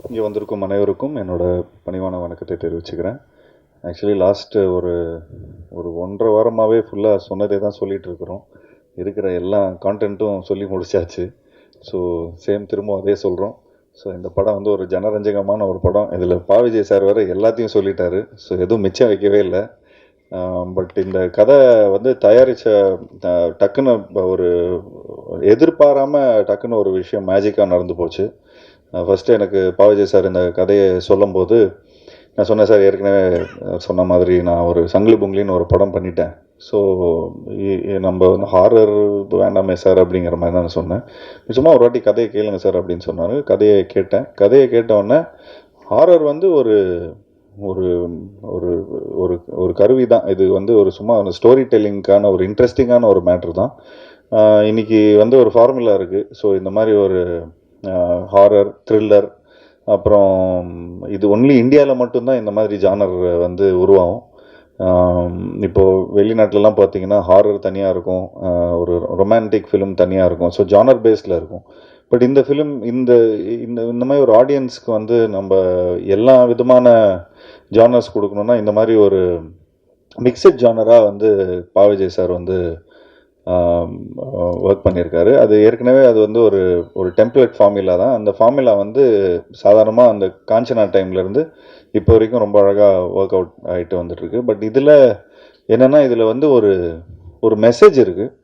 இங்கே வந்திருக்கும் அனைவருக்கும் என்னோட பணிவான வணக்கத்தை தெரிவிச்சுக்கிறேன். ஆக்சுவலி லாஸ்ட்டு ஒரு ஒரு 1.5 வாரமாகவே ஃபுல்லாக சொன்னதே தான் சொல்லிகிட்டு இருக்கிறோம். இருக்கிற எல்லா கான்டென்ட்டும் சொல்லி முடிச்சாச்சு. ஸோ திரும்ப அதே சொல்கிறோம். ஸோ இந்த படம் வந்து ஒரு ஜனரஞ்சகமான ஒரு படம். இதில் விஜய் சார் வேறு எல்லாத்தையும் சொல்லிட்டாரு. ஸோ எதுவும் மிச்சம் வைக்கவே இல்லை. பட் இந்த கதை வந்து தயாரித்த டக்குன்னு ஒரு எதிர்பாராமல் டக்குன்னு ஒரு விஷயம் மேஜிக்காக நடந்து போச்சு. ஃபஸ்ட்டு எனக்கு விஜய் சார் இந்த கதையை சொல்லும்போது நான் சொன்னேன், சார் ஏற்கனவே சொன்ன மாதிரி நான் ஒரு சங்கிலி பொங்கிலின்னு ஒரு படம் பண்ணிட்டேன். ஸோ நம்ம வந்து ஹாரர் வேண்டாமே சார் அப்படிங்கிற மாதிரி தான் நான் சொன்னேன். சும்மா ஒரு வாட்டி கதையை கேளுங்க சார் அப்படின்னு சொன்னார். கதையை கேட்டேன். கதையை கேட்டவுடனே ஹாரர் வந்து ஒரு ஒரு ஒரு ஒரு ஒரு கருவி தான். இது வந்து ஒரு சும்மா ஸ்டோரி டெல்லிங்க்கான ஒரு இன்ட்ரெஸ்டிங்கான ஒரு மேட்ரு தான். இன்றைக்கி வந்து ஒரு ஃபார்முலா இருக்குது. ஸோ இந்த மாதிரி ஒரு ஹாரர், த்ரில்லர், அப்புறம் இது ஒன்லி இந்தியாவில் மட்டும்தான் இந்த மாதிரி ஜானர் வந்து உருவாகும். இப்போது வெளிநாட்டிலலாம் பார்த்தீங்கன்னா ஹாரர் தனியாக இருக்கும், ஒரு ரொமான்டிக் ஃபிலிம் தனியாக இருக்கும். ஸோ ஜானர் பேஸில் இருக்கும். பட் இந்த ஃபிலிம் இந்த இந்த இந்த மாதிரி ஒரு ஆடியன்ஸ்க்கு வந்து நம்ம எல்லா விதமான ஜானர்ஸ் கொடுக்கணுன்னா இந்த மாதிரி ஒரு மிக்சட் ஜானராக வந்து விஜய் சார் வந்து ஒர்க் பண்ணியிருக்காரு. அது ஏற்கனவே அது வந்து ஒரு ஒரு டெம்ப்ளேட் ஃபார்முலா தான். அந்த ஃபார்முலா வந்து சாதாரணமாக அந்த காஞ்சனா டைம்லேருந்து இப்போ வரைக்கும் ரொம்ப அழகாக ஒர்க் அவுட் ஆகிட்டு வந்துட்டுருக்கு. பட் இதில் என்னென்னா, இதில் வந்து ஒரு ஒரு மெசேஜ் இருக்குது,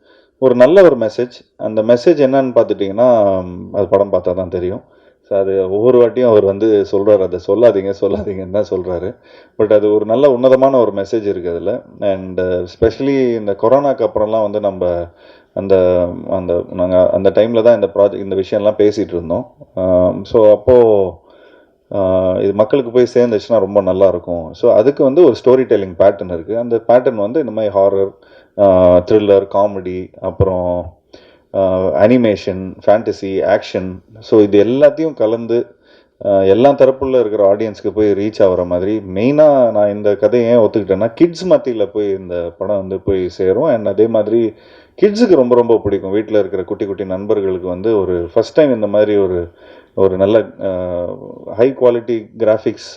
ஒரு நல்ல ஒரு மெசேஜ். அந்த மெசேஜ் என்னன்னு பார்த்துட்டிங்கன்னா, அது படம் பார்த்தா தான் தெரியும். ஸோ அது ஒவ்வொரு வாட்டியும் அவர் வந்து சொல்கிறார், அதை சொல்லாதீங்கன்னு தான் சொல்கிறாரு. பட் அது ஒரு நல்ல உன்னதமான ஒரு மெசேஜ் இருக்குது அதில். அண்ட் ஸ்பெஷலி இந்த கொரோனாக்கு அப்புறம்லாம் வந்து நம்ம அந்த அந்த நாங்கள் அந்த டைமில் தான் இந்த விஷயம்லாம் பேசிகிட்டு இருந்தோம். ஸோ அப்போது இது மக்களுக்கு போய் சேர்ந்துச்சுன்னா ரொம்ப நல்லாயிருக்கும். ஸோ அதுக்கு வந்து ஒரு ஸ்டோரி டெல்லிங் பேட்டர்ன் இருக்குது. அந்த பேட்டர்ன் வந்து இந்த மாதிரி ஹாரர், த்ரில்லர், காமெடி, அப்புறம் அனிமேஷன், ஃபேண்டசி, ஆக்ஷன், ஸோ இது எல்லாத்தையும் கலந்து எல்லா தரப்புல இருக்கிற ஆடியன்ஸ்க்கு போய் ரீச் ஆகிற மாதிரி மெயினாக நான் இந்த கதையை ஏன் ஒத்துக்கிட்டேன்னா, கிட்ஸ் மத்தியில் போய் இந்த படம் வந்து போய் சேரும். அண்ட் அதே மாதிரி கிட்ஸுக்கு ரொம்ப ரொம்ப பிடிக்கும். வீட்டில் இருக்கிற குட்டி குட்டி நண்பர்களுக்கு வந்து ஒரு ஃபஸ்ட் டைம் இந்த மாதிரி ஒரு ஒரு நல்ல ஹை குவாலிட்டி கிராஃபிக்ஸ்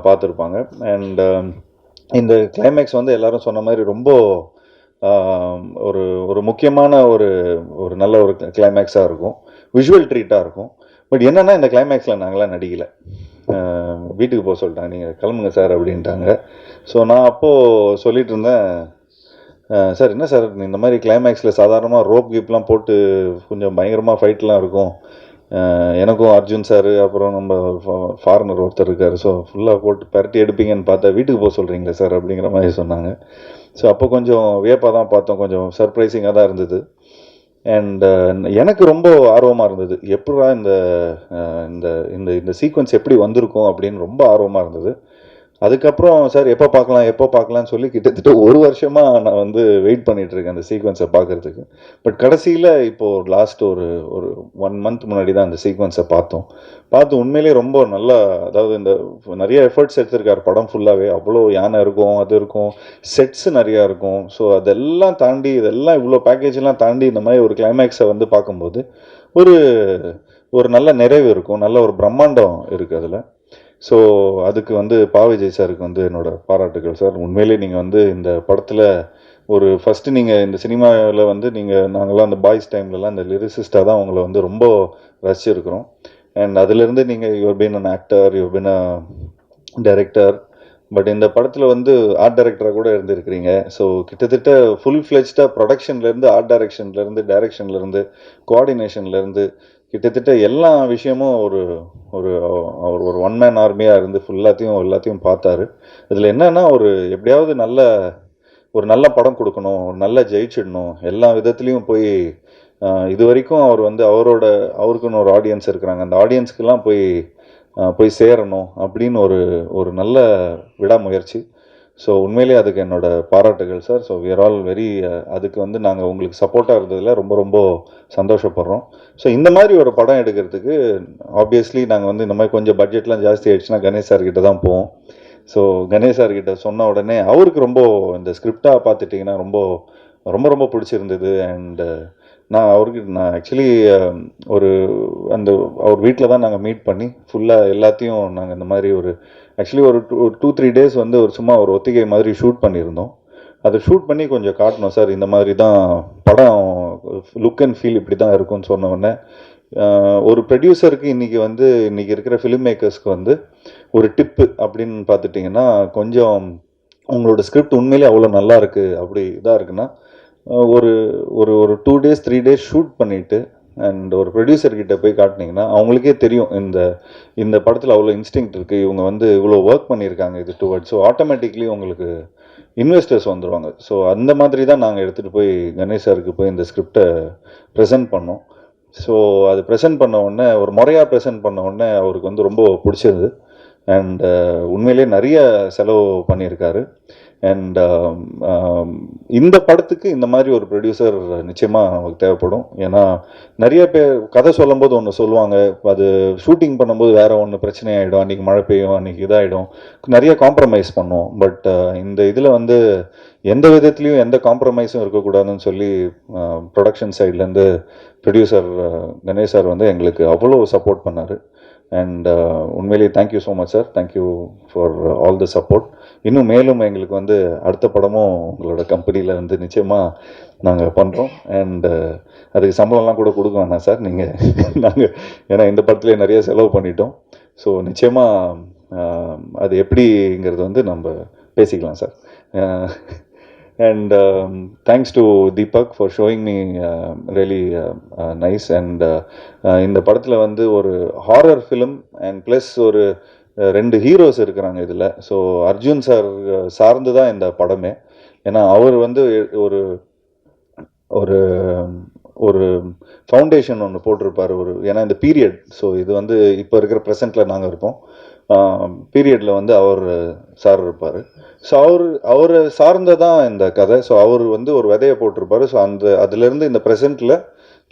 பார்த்துருப்பாங்க. அண்ட் இந்த கிளைமேக்ஸ் வந்து எல்லாரும் சொன்ன மாதிரி ரொம்ப ஒரு ஒரு முக்கியமான ஒரு ஒரு நல்ல ஒரு கிளைமேக்ஸாக இருக்கும், விஷுவல் ட்ரீட்டாக இருக்கும். பட் என்னென்னா, இந்த கிளைமேக்ஸில் நாங்களாம் நடிக்கலை. வீட்டுக்கு போக சொல்லிட்டாங்க, நீங்கள் கிளம்புங்க சார் அப்படின்ட்டாங்க. ஸோ நான் அப்போது சொல்லிகிட்டு இருந்தேன், சார் என்ன சார் இந்த மாதிரி கிளைமேக்ஸில் சாதாரணமாக ரோப் கீப்லாம் போட்டு கொஞ்சம் பயங்கரமாக ஃபைட்லாம் இருக்கும், எனக்கும் அர்ஜுன் சார் அப்புறம் நம்ம ஃபாரினர் ஒருத்தர் இருக்கார், ஸோ ஃபுல்லாக போட்டு பரட்டி எடுப்பீங்கன்னு பார்த்தா வீட்டுக்கு போக சொல்கிறீங்களே சார் அப்படிங்கிற மாதிரி சொன்னாங்க. ஸோ அப்போ கொஞ்சம் வியப்பாக தான் பார்த்தோம், கொஞ்சம் சர்ப்ரைசிங்காக தான் இருந்தது. அண்ட் எனக்கு ரொம்ப ஆர்வமாக இருந்தது, எப்படா இந்த இந்த இந்த சீக்வன்ஸ் எப்படி வந்திருக்கும் அப்படின்னு ரொம்ப ஆர்வமாக இருந்தது. அதுக்கப்புறம் சார் எப்போ பார்க்கலான்னு சொல்லி கிட்டத்தட்ட ஒரு வருஷமாக நான் வந்து வெயிட் பண்ணிகிட்ருக்கேன் அந்த சீக்வன்ஸை பார்க்குறதுக்கு. பட் கடைசியில் இப்போது லாஸ்ட் ஒரு ஒரு 1 மந்த் முன்னாடி தான் அந்த சீக்வன்ஸை பார்த்து உண்மையிலே ரொம்ப நல்லா, அதாவது இந்த நிறைய எஃபர்ட்ஸ் எடுத்திருக்கார் படம் ஃபுல்லாகவே. அவ்வளோ யானை இருக்கும், அது இருக்கும், செட்ஸு நிறையா இருக்கும். ஸோ அதெல்லாம் தாண்டி, இதெல்லாம் இவ்வளோ பேக்கேஜெலாம் தாண்டி இந்த மாதிரி ஒரு கிளைமேக்ஸை வந்து பார்க்கும்போது ஒரு ஒரு நல்ல நிறைவு இருக்கும், நல்ல ஒரு பிரம்மாண்டம் இருக்குது அதில். ஸோ அதுக்கு வந்து விஜய் சாருக்கு வந்து என்னோடய பாராட்டுகள் சார். உண்மையிலே நீங்கள் வந்து இந்த படத்தில் ஒரு ஃபஸ்ட்டு நீங்கள் இந்த சினிமாவில் வந்து நாங்கள்லாம் அந்த பாய்ஸ் டைம்லலாம் இந்த லிரிசிஸ்டாக தான் உங்களை வந்து ரொம்ப ரசிச்சிருக்கிறோம். அண்ட் அதிலேருந்து நீங்கள் your been an actor, your been a director, but இந்த படத்தில் வந்து ஆர்ட் டைரக்டராக கூட இருந்திருக்கிறீங்க. ஸோ கிட்டத்தட்ட ஃபுல் ஃப்ளெஜ்டாக ப்ரொடக்ஷன்லேருந்து, ஆர்ட் டைரக்ஷன்லேருந்து, கோஆர்டினேஷன்லேருந்து கிட்டத்தட்ட எல்லா விஷயமும் ஒரு ஒரு ஒரு ஒன் மேன் ஆர்மியாக இருந்து எல்லாத்தையும் பார்த்தாரு. இதில் என்னென்னா, எப்படியாவது ஒரு நல்ல படம் கொடுக்கணும், ஒரு நல்ல ஜெயிச்சிடணும், எல்லா விதத்துலேயும் போய் இது வரைக்கும் அவர் வந்து அவருக்குன்னு ஒரு ஆடியன்ஸ் இருக்கிறாங்க, அந்த ஆடியன்ஸ்க்கெல்லாம் போய் சேரணும் அப்படின்னு ஒரு நல்ல விடாமுயற்சி. ஸோ உண்மையிலே அதுக்கு என்னோடய பாராட்டுகள் sir. So we are all very அதுக்கு வந்து நாங்கள் உங்களுக்கு சப்போர்ட்டாக இருந்ததில் ரொம்ப ரொம்ப சந்தோஷப்படுறோம். ஸோ இந்த மாதிரி ஒரு படம் எடுக்கிறதுக்கு ஆப்வியஸ்லி நாங்கள் வந்து இந்த மாதிரி கொஞ்சம் பட்ஜெட்லாம் ஜாஸ்தி ஆகிடுச்சுன்னா கணேஷ் சார்கிட்ட தான் போவோம். ஸோ கணேஷ் சார்கிட்ட சொன்ன உடனே அவருக்கு ரொம்ப இந்த ஸ்கிரிப்டாக பார்த்துட்டிங்கன்னா ரொம்ப ரொம்ப ரொம்ப பிடிச்சிருந்தது. அண்ட் நான் ஆக்சுவலி ஒரு அந்த அவர் வீட்டில் தான் நாங்கள் மீட் பண்ணி ஃபுல்லாக எல்லாத்தையும் நாங்கள் இந்த மாதிரி ஆக்சுவலி ஒரு 2-3 டேஸ் வந்து சும்மா ஒரு ஒத்திகை மாதிரி ஷூட் பண்ணியிருந்தோம். அதை ஷூட் பண்ணி கொஞ்சம் காட்டணும் சார், இந்த மாதிரி தான் படம் லுக் அண்ட் ஃபீல் இப்படி தான் இருக்கும்னு சொன்ன உடனே ஒரு ப்ரொடியூசருக்கு இன்னைக்கு இருக்கிற ஃபிலிம் மேக்கர்ஸ்க்கு வந்து ஒரு டிப்பு அப்படின்னு பார்த்துட்டிங்கன்னா, கொஞ்சம் உங்களோட ஸ்கிரிப்ட் உண்மையிலே அவ்வளோ நல்லா இருக்குது அப்படி இதாக இருக்குன்னா, ஒரு ஒரு ஒரு 2 டேஸ் 3 டேஸ் ஷூட் பண்ணிவிட்டு அண்ட் ஒரு ப்ரொடியூசர்கிட்ட போய் காட்டினீங்கன்னா அவங்களுக்கே தெரியும் இந்த படத்தில் அவ்வளோ இன்ஸ்டிங்க்ட் இருக்குது, இவங்க வந்து இவ்வளோ ஒர்க் பண்ணியிருக்காங்க இது டுவர்ட்ஸ். ஸோ ஆட்டோமேட்டிக்லி உங்களுக்கு இன்வெஸ்டர்ஸ் வந்துடுவாங்க. ஸோ அந்த மாதிரி தான் நாங்கள் எடுத்துகிட்டு போய் கணேஷ் சாருக்கு போய் இந்த ஸ்கிரிப்டை ப்ரெசென்ட் பண்ணோம். ஸோ அது ப்ரெசென்ட் பண்ண உடனே ஒரு முறையாக ப்ரெசென்ட் பண்ண உடனே அவருக்கு வந்து ரொம்ப பிடிச்சது. அண்ட் உண்மையிலே நிறைய செலவு பண்ணியிருக்காரு. அண்ட் இந்த படத்துக்கு இந்த மாதிரி ஒரு ப்ரொடியூசர் நிச்சயமாக நமக்கு தேவைப்படும். ஏன்னா நிறைய பேர் கதை சொல்லும்போது ஒன்று சொல்லுவாங்க, அது ஷூட்டிங் பண்ணும்போது வேற ஒன்று பிரச்சனை ஆகிடும், அன்றைக்கி மழை பெய்யும், அன்றைக்கி இதாகிடும், நிறைய காம்ப்ரமைஸ் பண்ணுவோம். பட் இந்த இதில் வந்து எந்த விதத்துலையும் எந்த காம்ப்ரமைஸும் இருக்கக்கூடாதுன்னு சொல்லி ப்ரொடக்ஷன் சைட்லேருந்து ப்ரொடியூசர் கணேஷ் சார் வந்து எங்களுக்கு அவ்வளோ சப்போர்ட் பண்ணார். அண்ட் உண்மையிலேயே thank you so much sir, thank you for all the support. இன்னும் மேலும் எங்களுக்கு வந்து அடுத்த படமும் உங்களோட கம்பெனியில் வந்து நிச்சயமாக நாங்கள் பண்ணுறோம். அண்ட் அதுக்கு சம்பளம்லாம் கூட கொடுக்க வேணாம் சார், நாங்கள் ஏன்னா இந்த படத்துலேயே நிறைய செலவு பண்ணிட்டோம். ஸோ நிச்சயமாக அது எப்படிங்கிறது வந்து நம்ம பேசிக்கலாம் sir. And thanks to Deepak for showing me really nice. And இந்த படத்தில் வந்து ஒரு ஹாரர் ஃபிலிம் அண்ட் ப்ளஸ் ஒரு 2 ஹீரோஸ் இருக்கிறாங்க இதில். ஸோ அர்ஜுன் சார் சார்ந்து தான் இந்த படமே. ஏன்னா அவர் வந்து ஒரு ஒரு ஒரு ஃபவுண்டேஷன் ஒன்று போட்டிருப்பார் ஏன்னா இந்த பீரியட். ஸோ இது வந்து இப்போ இருக்கிற ப்ரெசென்ட்டில் நாங்கள் இருப்போம், பீரியடில் வந்து அவர் சார் இருப்பார். ஸோ அவர் சார்ந்ததான் இந்த கதை. ஸோ அவர் வந்து ஒரு விதையை போட்டிருப்பார். ஸோ அதுலேருந்து இந்த ப்ரெசென்ட்டில்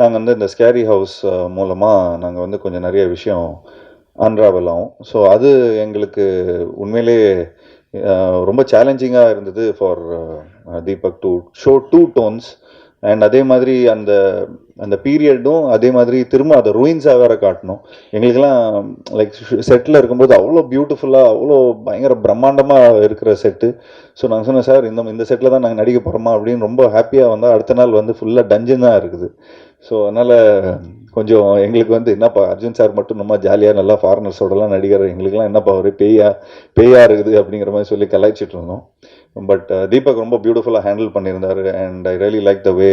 நாங்கள் வந்து இந்த ஸ்கேரி ஹவுஸ் மூலமாக நாங்கள் வந்து கொஞ்சம் நிறைய விஷயம் அன்ராவல் ஆகும். ஸோ அது எங்களுக்கு உண்மையிலே ரொம்ப சேலஞ்சிங்காக இருந்தது for Deepak to show 2 tones. And அதே மாதிரி அந்த பீரியடும் அதே மாதிரி திரும்ப அதை ரூயின்ஸாக வேற காட்டணும். எங்களுக்கெல்லாம் லைக் செட்டில் இருக்கும்போது அவ்வளோ பியூட்டிஃபுல்லாக அவ்வளோ பயங்கர பிரம்மாண்டமாக இருக்கிற செட்டு. ஸோ நாங்கள் சொன்னேன் சார், இந்த செட்டில் தான் நாங்கள் நடிக்க போகிறோமா அப்படின்னு ரொம்ப ஹாப்பியாக வந்தால் அடுத்த நாள் வந்து ஃபுல்லாக டஞ்சன் தான் இருக்குது. ஸோ அதனால் கொஞ்சம் எங்களுக்கு வந்து என்னப்பா அர்ஜுன் சார் மட்டும் நம்ம ஜாலியாக நல்லா ஃபாரினர்ஸோடலாம் நடிகர், எங்களுக்கெல்லாம் என்னப்பா ஒரு பேயா இருக்குது அப்படிங்கிற மாதிரி சொல்லி கலாய்ச்சிட்டு இருந்தோம். பட் தீபக் ரொம்ப பியூட்டிஃபுல்லாக ஹேண்டில் பண்ணியிருந்தார். And I really like the way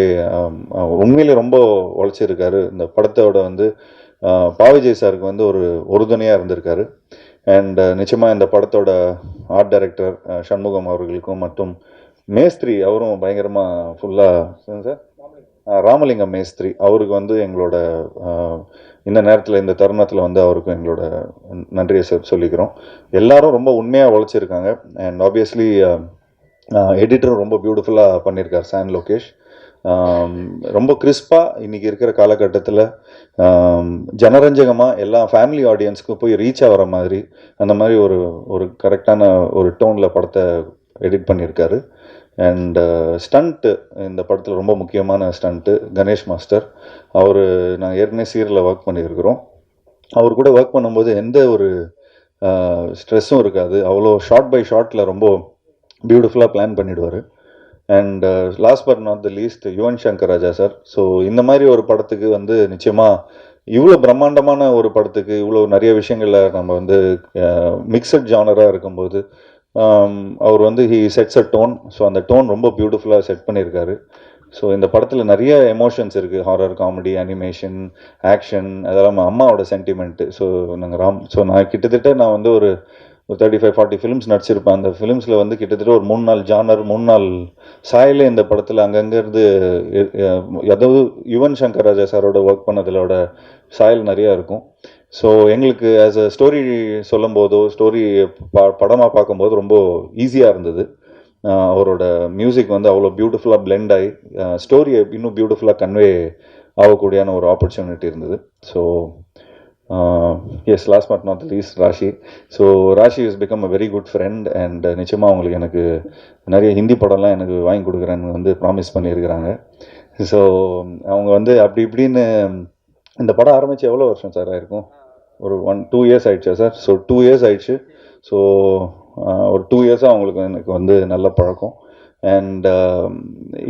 உண்மையிலே ரொம்ப உழைச்சிருக்காரு. இந்த படத்தோட வந்து பாவிஜய் சாருக்கு வந்து ஒரு உறுதுணையாக இருந்திருக்காரு. அண்ட் நிச்சயமாக இந்த படத்தோட ஆர்ட் டைரக்டர் சண்முகம் அவர்களுக்கும் மற்றும் மேஸ்திரி அவரும் பயங்கரமாக ஃபுல்லாக சார் ராமலிங்கம் மேஸ்திரி அவருக்கு வந்து எங்களோட இந்த நேரத்தில் இந்த தருணத்தில் வந்து அவருக்கும் எங்களோட நன்றியை சொல்லிக்கிறோம். எல்லாரும் ரொம்ப உண்மையாக உழைச்சிருக்காங்க. அண்ட் ஆப்வியஸ்லி எடிட்டரும் ரொம்ப பியூட்டிஃபுல்லாக பண்ணியிருக்கார் சான் லோகேஷ். ரொம்ப கிறிஸ்பாக இன்றைக்கி இருக்கிற காலகட்டத்தில் ஜனரஞ்சகமாக எல்லா ஃபேமிலி ஆடியன்ஸ்க்கும் போய் ரீச் ஆகிற மாதிரி அந்த மாதிரி ஒரு கரெக்டான ஒரு டோனில் படத்தை எடிட் பண்ணியிருக்காரு. அண்ட் ஸ்டண்ட்டு இந்த படத்தில் ரொம்ப முக்கியமான ஸ்டண்ட்டு கணேஷ் மாஸ்டர். நாங்கள் ஏற்கனவே சீரியலில் ஒர்க் பண்ணியிருக்கிறோம். அவர் கூட ஒர்க் பண்ணும்போது எந்த ஒரு ஸ்ட்ரெஸ்ஸும் இருக்காது. அவ்வளோ ஷார்ட் பை ஷார்ட்டில் ரொம்ப பியூட்டிஃபுல்லாக பிளான் பண்ணிவிடுவார். And last but not the least Yuvan Shankar Raja sir. So இந்த மாதிரி ஒரு படத்துக்கு வந்து நிச்சயமாக இவ்வளோ பிரம்மாண்டமான ஒரு படத்துக்கு இவ்வளோ நிறைய விஷயங்களில் நம்ம வந்து மிக்சட் ஜானராக இருக்கும்போது அவர் வந்து he sets a tone. So அந்த டோன் ரொம்ப பியூட்டிஃபுல்லாக செட் பண்ணியிருக்காரு. ஸோ இந்த படத்தில் நிறைய எமோஷன்ஸ் இருக்குது, ஹாரர், காமெடி, அனிமேஷன், ஆக்ஷன், அதெல்லாம் அம்மாவோட சென்டிமெண்ட்டு. ஸோ நான் கிட்டத்தட்ட நான் வந்து ஒரு 35-40 ஃபிலிம்ஸ் நடிச்சிருப்பேன். அந்த ஃபிலிம்ஸில் வந்து கிட்டத்தட்ட ஒரு 3-4 ஜானர் 3-4 சாயலே இந்த படத்தில் அங்கங்கேருந்து அதாவது யுவன் சங்கர் ராஜா சாரோட ஒர்க் பண்ணதிலோட சாயல் நிறையா இருக்கும். ஸோ எங்களுக்கு ஆஸ் அ ஸ்டோரி சொல்லும் போதோ ஸ்டோரி படமாக பார்க்கும்போது ரொம்ப ஈஸியாக இருந்தது. அவரோட மியூசிக் வந்து அவ்வளோ பியூட்டிஃபுல்லாக பிளெண்ட் ஆகி ஸ்டோரியை இன்னும் பியூட்டிஃபுல்லாக கன்வே ஆகக்கூடியான ஒரு ஆப்பர்ச்சுனிட்டி இருந்தது. So yes, last but not least Rashi. So Rashi is become a very good friend. And நிச்சயமாக அவங்களுக்கு எனக்கு நிறைய ஹிந்தி படம்லாம் எனக்கு வாங்கி கொடுக்குறேன்னு வந்து ப்ராமிஸ் பண்ணியிருக்கிறாங்க. ஸோ அவங்க வந்து அப்படி இப்படின்னு இந்த படம் ஆரம்பித்து எவ்வளோ வருஷம் சார் ஆயிருக்கும்? ஒரு 2 இயர்ஸ் ஆயிடுச்சா சார்? ஸோ 2 இயர்ஸ் ஆயிடுச்சு. ஸோ ஒரு 2 இயர்ஸாக அவங்களுக்கு எனக்கு வந்து நல்ல பழக்கம். அண்ட்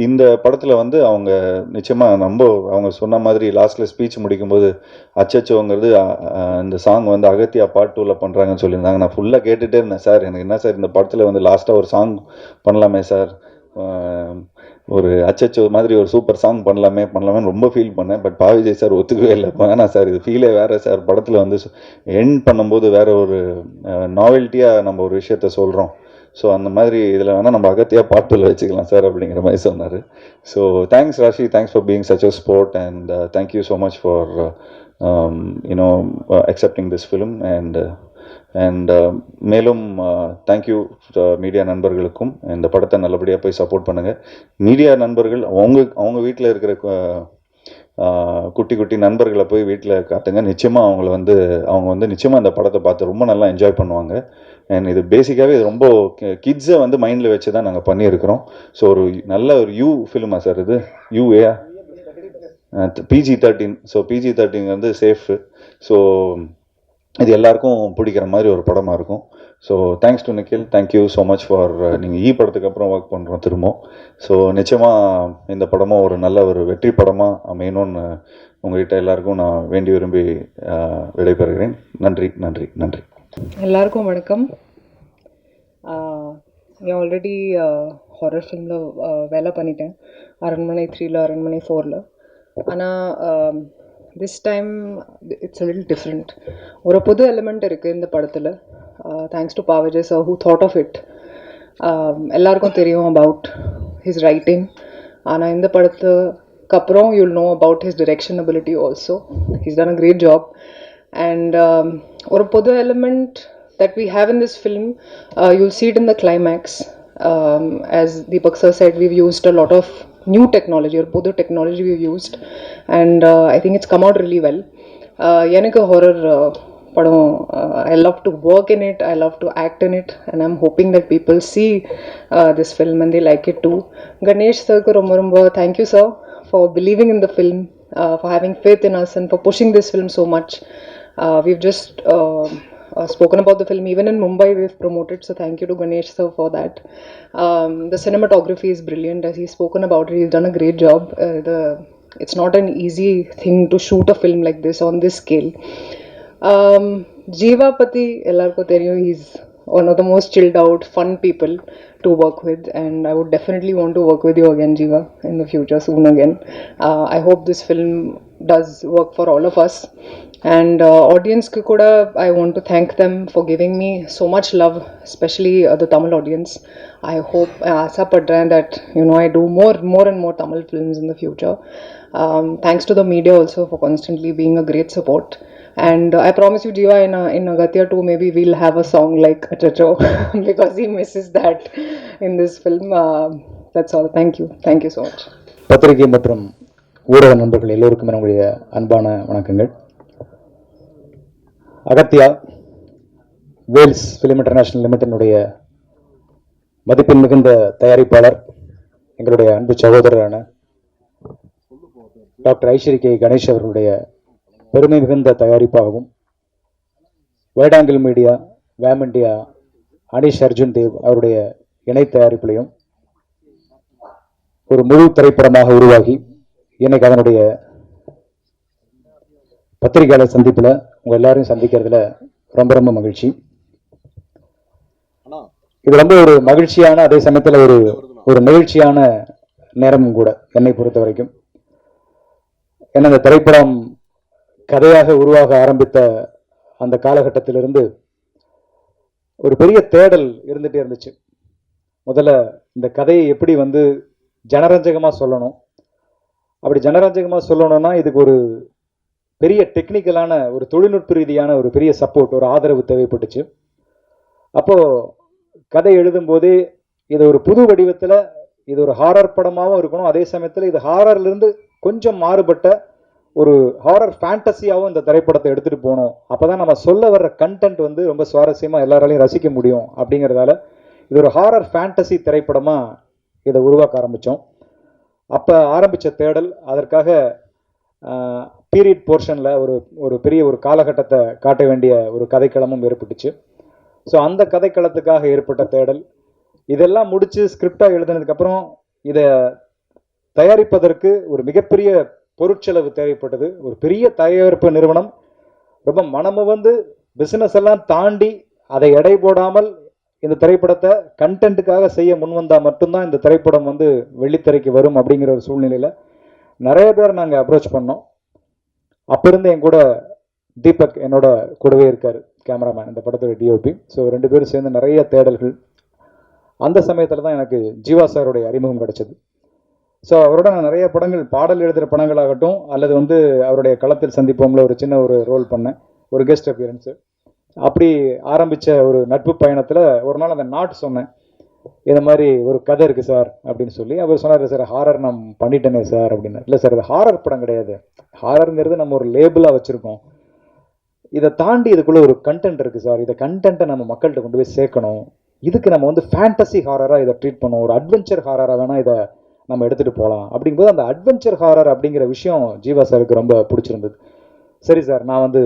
இந்த படத்தில் வந்து அவங்க நிச்சயமாக அவங்க சொன்ன மாதிரி லாஸ்ட்டில் ஸ்பீச் முடிக்கும்போது அச்சச்சோங்கிறது இந்த சாங் வந்து அகத்தியா பார்ட் 2ல் பண்ணுறாங்கன்னு சொல்லியிருந்தாங்க. நான் ஃபுல்லாக கேட்டுகிட்டே இருந்தேன். சார் எனக்கு என்ன சார் இந்த படத்தில் வந்து லாஸ்ட்டாக ஒரு சாங் பண்ணலாமே சார், ஒரு அச்சச்சோ மாதிரி ஒரு சூப்பர் சாங் பண்ணலாமேன்னு ரொம்ப ஃபீல் பண்ணேன். பட் பாவிஜய் சார் ஒத்துக்கவே இல்லை. வேணாம் சார், இது ஃபீலே வேறு சார், படத்தில் வந்து எண்ட் பண்ணும்போது வேறு ஒரு நாவல்ட்டியாக நம்ம ஒரு விஷயத்த சொல்கிறோம். ஸோ அந்த மாதிரி இதில் வேணால் நம்ம அகத்தியாக பாட்டில் வச்சுக்கலாம் சார் அப்படிங்கிற மாதிரி சொன்னார். So thanks Raashi, thanks for being such a sport and thank you so much for you know accepting this film. And மேலும் தேங்க்யூ மீடியா நண்பர்களுக்கும். இந்த படத்தை நல்லபடியாக போய் சப்போர்ட் பண்ணுங்கள். மீடியா நண்பர்கள் அவங்க வீட்டில் இருக்கிற குட்டி குட்டி நண்பர்களை போய் வீட்டில் காட்டுங்க. நிச்சயமாக அவங்க வந்து நிச்சயமாக இந்த படத்தை பார்த்து ரொம்ப நல்லா என்ஜாய் பண்ணுவாங்க. அண்ட் இது பேசிக்காகவே இது ரொம்ப கிட்ஸை வந்து மைண்டில் வச்சு தான் நாங்கள் பண்ணியிருக்கிறோம். ஸோ ஒரு நல்ல ஒரு ஃபிலிமா சார் இது? U A PG-13. ஸோ PG-13 வந்து சேஃபு. ஸோ இது எல்லாருக்கும் பிடிக்கிற மாதிரி ஒரு படமாக இருக்கும். So thanks to Nikhil, thank you so much for நீங்கள் படத்துக்கு அப்புறம் ஒர்க் பண்ணுறோம் திரும்ப. ஸோ நிச்சயமாக இந்த படமும் ஒரு நல்ல ஒரு வெற்றி படமாக அமையணும்னு உங்கள்கிட்ட எல்லாருக்கும் நான் வேண்டி விரும்பி விடைபெறுகிறேன். நன்றி நன்றி நன்றி. எல்லாருக்கும் வணக்கம். ஆல்ரெடி ஹாரர் ஃபிலிமில் வேலை பண்ணிட்டேன், அரண்மனை 3ல், அரண்மனை 4ல். ஆனால் this time it's a little different. ஒரு புது எலிமெண்ட் இருக்குது இந்த படத்தில். Thanks to Pa Vijay sir who thought of it. எல்லாருக்கும் தெரியும் அபவுட் ஹிஸ் ரைட்டிங். ஆனால் இந்த படத்துக்கு அப்புறம் you'll know about his direction ability also. He's done a great job. And ஒரு புது element that we have in this film, you'll see it in the climax. As Deepak sir said, we've used a lot of new technology, or புது technology we've used, and I think it's come out really well. எனக்கு horror படம், I love to work in it, I love to act in it, and I'm hoping that people see this film and they like it too. Ganesh sir ku romba thank you sir for believing in the film, for having faith in us and for pushing this film so much. We've just spoken about the film even in Mumbai. We've promoted, so thank you to Ganesh sir for that. The cinematography is brilliant, as he's spoken about it. He's done a great job. It's not an easy thing to shoot a film like this on this scale. Jeeva Pati, ellarku theriyum, he's one of the most chilled out, fun people to work with, and I would definitely want to work with you again, Jeeva, in the future, soon again. I hope this film does work for all of us. And audience ku kuda, I want to thank them for giving me so much love, especially the Tamil audience. I hope, aasa padren that, you know, I do more and more Tamil films in the future. Thanks to the media also for constantly being a great support. And I promise you, Jeeva, in Agatya 2, maybe we'll have a song like Achacho because he misses that in this film. That's all. Thank you so much. பத்திரிகை மற்றும் ஊடக நண்பர்கள் எல்லோருக்கும் என்னுடைய அன்பான வணக்கங்கள். Agathiya Wales film international லிமிடெடினுடைய மதிப்பின் மிகுந்த தயாரிப்பாளர், எங்களுடைய அன்பு சகோதரரான டாக்டர் ஐஸ்வரி கே கணேஷ் அவர்களுடைய பெருமை மிகுந்த தயாரிப்பாகவும், வைடாங்கில் மீடியா, வேம் இண்டியா, அனிஷ் அர்ஜுன் தேவ் அவருடைய இணை தயாரிப்பிலையும் ஒரு முழு திரைப்படமாக உருவாகி இன்னைக்கு அதனுடைய பத்திரிகையாளர் சந்திப்பில் உங்கள் எல்லாரையும் சந்திக்கிறதுல ரொம்ப ரொம்ப மகிழ்ச்சி. இது ரொம்ப ஒரு மகிழ்ச்சியான, அதே சமயத்தில் ஒரு நிகழ்ச்சியான நேரமும் கூட என்னை பொறுத்த வரைக்கும். ஏன்னா இந்த திரைப்படம் கதையாக உருவாக ஆரம்பித்த அந்த காலகட்டத்திலிருந்து ஒரு பெரிய தேடல் இருந்துகிட்டே இருந்துச்சு. முதல்ல இந்த கதையை எப்படி ஜனரஞ்சகமாக சொல்லணும். அப்படி ஜனரஞ்சகமாக சொல்லணும்னா இதுக்கு ஒரு பெரிய டெக்னிக்கலான, ஒரு தொழில்நுட்ப ரீதியான ஒரு பெரிய சப்போர்ட், ஒரு ஆதரவு தேவைப்பட்டுச்சு. அப்போது கதை எழுதும்போதே இது ஒரு புது வடிவத்தில், இது ஒரு ஹாரர் படமாகவும் இருக்கணும், அதே சமயத்தில் இது ஹாரர்லேருந்து கொஞ்சம் மாறுபட்ட ஒரு ஹாரர் ஃபேண்டசியாகவும் இந்த திரைப்படத்தை எடுத்துகிட்டு போகணும். அப்போ தான் நம்ம சொல்ல வர்ற கண்டென்ட் ரொம்ப சுவாரஸ்யமாக எல்லாராலையும் ரசிக்க முடியும். அப்படிங்கிறதால இது ஒரு ஹாரர் ஃபேண்டசி திரைப்படமாக இதை உருவாக்க ஆரம்பித்தோம். அப்போ ஆரம்பித்த தேடல் அதற்காக பீரியட் போர்ஷனில் ஒரு பெரிய ஒரு காலகட்டத்தை காட்ட வேண்டிய ஒரு கதைக்களமும் ஏற்பட்டுச்சு. ஸோ அந்த கதைக்களத்துக்காக ஏற்பட்ட தேடல் இதெல்லாம் முடித்து ஸ்கிரிப்டாக எழுதினதுக்கப்புறம் இதை தயாரிப்பதற்கு ஒரு மிகப்பெரிய பொருட்செலவு தேவைப்பட்டது. ஒரு பெரிய தயாரிப்பு நிறுவனம் ரொம்ப மனமு வந்து பிஸ்னஸ் எல்லாம் தாண்டி அதை எடை போடாமல் இந்த திரைப்படத்தை கண்டென்ட்டுக்காக செய்ய முன்வந்தால் மட்டும்தான் இந்த திரைப்படம் வந்து வெள்ளித்திரைக்கு வரும் அப்படிங்கிற ஒரு சூழ்நிலையில் நிறைய பேர் நாங்கள் அப்ரோச் பண்ணோம். அப்போ இருந்து என் கூட தீபக் என்னோட கூடவே இருக்கார், கேமராமேன், இந்த படத்தோட டிஓபி. ஸோ 2 பேரும் சேர்ந்து நிறைய தேடல்கள். அந்த சமயத்தில் தான் எனக்கு ஜீவா சாருடைய அறிமுகம் கிடைச்சது. ஸோ அவரோட நான் நிறைய படங்கள், பாடல் எழுதுகிற படங்களாகட்டும் அல்லது வந்து அவருடைய களத்தில் சந்திப்போம்ல ஒரு சின்ன ஒரு ரோல் பண்ணேன், ஒரு கெஸ்ட் அப்பியரன்ஸு. அப்படி ஆரம்பித்த ஒரு நட்பு பயணத்தில் ஒரு நாள் அந்த நாட் சொன்னேன், இந்த மாதிரி ஒரு கதை இருக்குது சார் அப்படின்னு சொல்லி. அவர் சொன்னார், சார் ஹாரர் நான் பண்ணிட்டேனே சார் அப்படின்னு. இல்லை சார், அது ஹாரர் படம் கிடையாது, ஹாரருங்கிறது நம்ம ஒரு லேபிளாக வச்சுருக்கோம், இதை தாண்டி இதுக்குள்ளே ஒரு கண்டென்ட் இருக்குது சார், இதை கண்டென்ட்டை நம்ம மக்கள்கிட்ட கொண்டு போய் சேர்க்கணும், இதுக்கு நம்ம வந்து ஃபேண்டசி ஹாரராக இதை ட்ரீட் பண்ணோம், ஒரு அட்வென்ச்சர் ஹாரராக வேணால் இதை நம்ம எடுத்துகிட்டு போகலாம் அப்படிங்கும்போது அந்த அட்வென்ச்சர் ஹாரர் அப்படிங்கிற விஷயம் ஜீவா சாருக்கு ரொம்ப பிடிச்சிருந்தது. சரி சார், நான் வந்து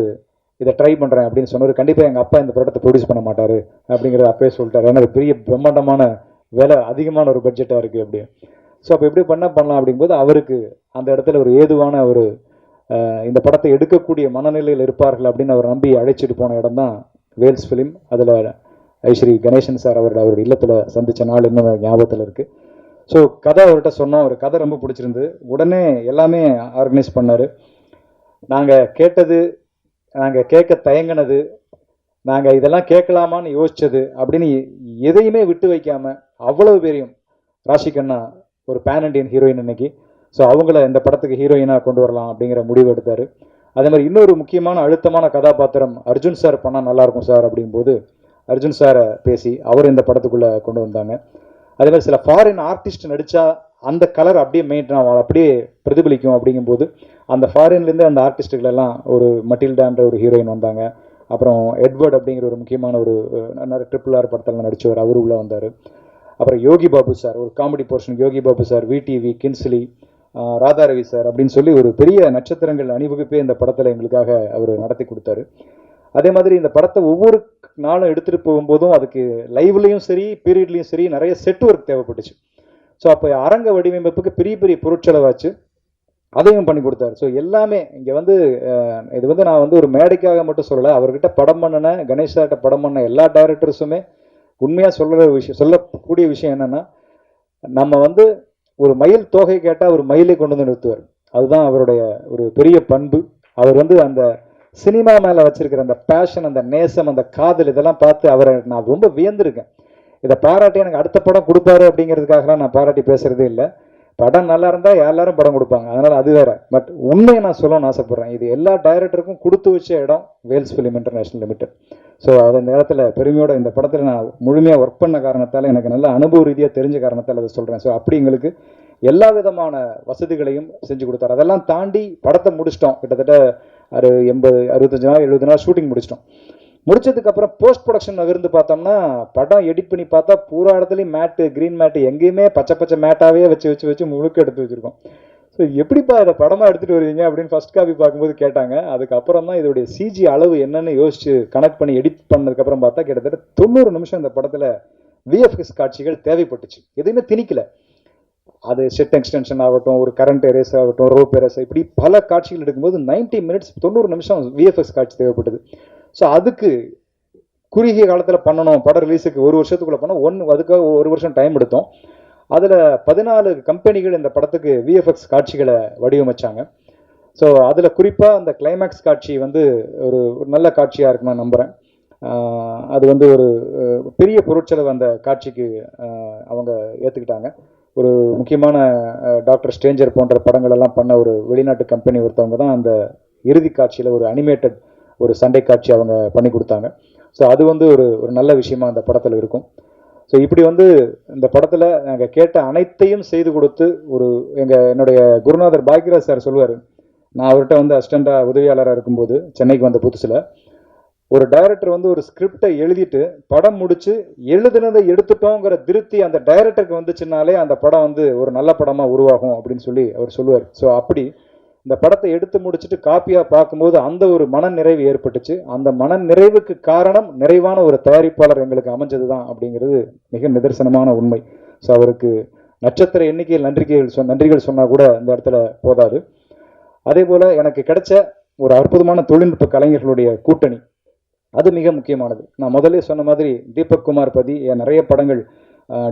இதை ட்ரை பண்ணுறேன் அப்படின்னு சொன்னார். கண்டிப்பாக எங்கள் அப்பா இந்த படத்தை ப்ரொடியூஸ் பண்ண மாட்டார் அப்படிங்கிறத அப்பவே சொல்லிட்டார், ஏன்னா பெரிய பிரம்மாண்டமான விலை, அதிகமான ஒரு பட்ஜெட்டாக இருக்குது அப்படி. ஸோ அப்போ எப்படி பண்ணலாம் அப்படிங்கும்போது அவருக்கு அந்த இடத்துல ஒரு ஏதுவான ஒரு இந்த படத்தை எடுக்கக்கூடிய மனநிலையில் இருப்பார்கள் அப்படின்னு அவர் நம்பி அழைச்சிட்டு போன இடம் தான் வேல்ஸ் ஃபிலிம். அதில் ஐஸ்ரீ கணேசன் சார் அவருடைய இல்லத்தில் சந்தித்த நாள் இன்னும் ஞாபகத்தில் இருக்குது. ஸோ கதை அவர்கிட்ட சொன்னோம், ஒரு கதை ரொம்ப பிடிச்சிருந்து உடனே எல்லாமே ஆர்கனைஸ் பண்ணார். நாங்கள் கேட்டது, நாங்கள் கேட்க தயங்கினது, நாங்கள் இதெல்லாம் கேட்கலாமான்னு யோசித்தது அப்படின்னு எதையுமே விட்டு வைக்காமல் அவ்வளவு பேரையும், ராஷி கண்ணா ஒரு பேன் இண்டியன் ஹீரோயின் இன்னைக்கு, ஸோ அவங்கள இந்த படத்துக்கு ஹீரோயினாக கொண்டு வரலாம் அப்படிங்கிற முடிவு எடுத்தார். அதே மாதிரி இன்னொரு முக்கியமான அழுத்தமான கதாபாத்திரம் அர்ஜுன் சார் பண்ணால் நல்லாயிருக்கும் சார் அப்படிங்கும்போது அர்ஜுன் சாரை பேசி அவர் இந்த படத்துக்குள்ளே கொண்டு வந்தாங்க. அதே மாதிரி சில ஃபாரின் ஆர்டிஸ்ட் நடித்தா அந்த கலர் அப்படியே மெயின்டைன் ஆகும், அப்படியே பிரதிபலிக்கும் அப்படிங்கும்போது அந்த ஃபாரின்லேருந்து அந்த ஆர்டிஸ்ட்டுகளெல்லாம், ஒரு மட்டில்டான்ற ஒரு ஹீரோயின் வந்தாங்க, அப்புறம் எட்வர்ட் அப்படிங்கிற ஒரு முக்கியமான ஒரு RRR படத்தில் நடித்தவர், அவர் உள்ளே வந்தார். அப்புறம் யோகி பாபு சார், ஒரு comedy portion Yogi Babu sir, VTV, Kingsley, Radharavi sir அப்படின்னு சொல்லி ஒரு பெரிய நட்சத்திரங்கள் அணிவகுப்பே இந்த படத்தில் எங்களுக்காக அவர் நடத்தி கொடுத்தாரு. அதே மாதிரி இந்த படத்தை ஒவ்வொரு நாளும் எடுத்துகிட்டு போகும்போதும் அதுக்கு லைவ்லையும் சரி பீரியட்லையும் சரி நிறைய செட் ஒர்க் தேவைப்பட்டுச்சு. ஸோ அப்போ அரங்க வடிவமைப்புக்கு பெரிய பெரிய பொருட்செலவாச்சு, அதையும் பண்ணி கொடுத்தாரு. ஸோ எல்லாமே இங்கே வந்து இது வந்து நான் வந்து ஒரு மேடைக்காக மட்டும் சொல்லலை, அவர்கிட்ட படம் பண்ணின, கணேஷாட்ட படம் பண்ண எல்லா டைரக்டர்ஸுமே உண்மையாக சொல்லக்கூடிய விஷயம் என்னென்னா, நம்ம வந்து ஒரு மயில் தோகை கேட்டால் ஒரு மயிலை கொண்டு வந்து நிறுத்துவார், அதுதான் அவருடைய ஒரு பெரிய பண்பு. அவர் வந்து அந்த சினிமா மேலே வச்சிருக்கிற அந்த பேஷன், அந்த நேசம், அந்த காதல், இதெல்லாம் பார்த்து அவரை நான் ரொம்ப வியந்திருக்கேன். இதை பாராட்டி எனக்கு அடுத்த படம் கொடுப்பாரு அப்படிங்கிறதுக்காகலாம் நான் பாராட்டி பேசுறதே இல்லை. படம் நல்லா இருந்தால் எல்லாரும் படம் கொடுப்பாங்க, அதனால் அது வேற. பட் உண்மையை நான் சொல்லணும்னு ஆசைப்பட்றேன், இது எல்லா டைரக்டருக்கும் கொடுத்து வச்ச இடம் Vels film international limited. So அது இந்த இடத்துல பெருமையோட இந்த படத்தில் நான் முழுமையாக ஒர்க் பண்ண காரணத்தால், எனக்கு நல்ல அனுபவ ரீதியாக தெரிஞ்ச காரணத்தால் அதை சொல்கிறேன். ஸோ அப்படி எங்களுக்கு எல்லா விதமான வசதிகளையும் செஞ்சு கொடுத்தாரு. அதெல்லாம் தாண்டி படத்தை முடிச்சிட்டோம், கிட்டத்தட்ட 65 நாள் 70 நாள் ஷூட்டிங் முடிச்சிட்டோம். முடிச்சதுக்கப்புறம் போஸ்ட் ப்ரொடக்ஷன் விருந்து பார்த்தோம்னா படம் எடிட் பண்ணி பார்த்தா பூரா இடத்துலையும் மேட்டு, க்ரீன் மேட்டு, எங்கேயுமே பச்சை பச்சை மேட்டாகவே வச்சு முழுக்க எடுத்து வச்சுருக்கோம். ஸோ எப்படிப்பா இதை படமாக எடுத்துகிட்டு வருவீங்க அப்படின்னு ஃபஸ்ட் காப்பி பார்க்கும்போது கேட்டாங்க. அதுக்கப்புறம் தான் இதோடைய சிஜி அளவு என்னென்னு யோசிச்சு கனெக்ட் பண்ணி எடிட் பண்ணதுக்கப்புறம் பார்த்தா கிட்டத்தட்ட 90 நிமிஷம் இந்த படத்தில் விஎஃப்எக்ஸ் காட்சிகள் தேவைப்பட்டுச்சு. எதுவுமே திணிக்கல, அது செட் எக்ஸ்டென்ஷன் ஆகட்டும், ஒரு கரண்ட் எரேஸ் ஆகட்டும், ரோப் எரேஸ், இப்படி பல காட்சிகள் எடுக்கும்போது 90 மினிட்ஸ் 90 நிமிஷம் விஎஃப்எக்ஸ் காட்சி தேவைப்பட்டது. ஸோ அதுக்கு குறுகிய காலத்தில் பண்ணணும், படம் ரிலீஸுக்கு 1 வருஷத்துக்குள்ளே பண்ணோம், அதுக்காக 1 வருஷம் டைம் எடுத்தோம். அதில் 14 கம்பெனிகள் இந்த படத்துக்கு விஎஃப்எக்ஸ் காட்சிகளை வடிவமைச்சாங்க. ஸோ அதில் குறிப்பாக அந்த கிளைமேக்ஸ் காட்சி வந்து ஒரு நல்ல காட்சியாக இருக்குன்னு நான் நம்புகிறேன். அது வந்து ஒரு பெரிய பொருட்செலவு அந்த காட்சிக்கு அவங்க ஏற்றுக்கிட்டாங்க. ஒரு முக்கியமான டாக்டர் ஸ்ட்ரேஞ்சர் போன்ற படங்களெல்லாம் பண்ண ஒரு வெளிநாட்டு கம்பெனி ஒருத்தவங்க தான் அந்த இறுதி காட்சியில் ஒரு அனிமேட்டட் ஒரு சண்டை காட்சி அவங்க பண்ணி கொடுத்தாங்க. ஸோ அது வந்து ஒரு நல்ல விஷயமா அந்த படத்தில் இருக்கும். ஸோ இப்படி வந்து இந்த படத்தில் நாங்கள் கேட்ட அனைத்தையும் செய்து கொடுத்து என்னுடைய குருநாதர் பாக்யராஜ் சார் சொல்லுவார், நான் அவர்கிட்ட வந்து அசிஸ்டண்டாக உதவியாளராக இருக்கும்போது சென்னைக்கு வந்த புதுசில், ஒரு டைரக்டர் வந்து ஒரு ஸ்கிரிப்டை எழுதிட்டு படம் முடிச்சு எழுதுனதை எடுத்துட்டோங்கிற திருப்தி அந்த டைரக்டருக்கு வந்துச்சுனாலே அந்த படம் வந்து ஒரு நல்ல படமாக உருவாகும் அப்படின்னு சொல்லி அவர் சொல்லுவார். ஸோ அப்படி இந்த படத்தை எடுத்து முடிச்சுட்டு காப்பியாக பார்க்கும்போது அந்த ஒரு மன நிறைவு ஏற்பட்டுச்சு. அந்த மன நிறைவுக்கு காரணம் நிறைவான ஒரு தயாரிப்பாளர் எங்களுக்கு அமைஞ்சது தான் அப்படிங்கிறது மிக நிதர்சனமான உண்மை. ஸோ அவருக்கு நட்சத்திர எண்ணிக்கையில் நன்றிகள் சொன்னால் கூட இந்த இடத்துல போதாது. அதே போல் எனக்கு கிடைச்ச ஒரு அற்புதமான தொழில்நுட்ப கலைஞர்களுடைய கூட்டணி, அது மிக முக்கியமானது. நான் முதல்ல சொன்ன மாதிரி தீபக் குமார் பதி நிறைய படங்கள்,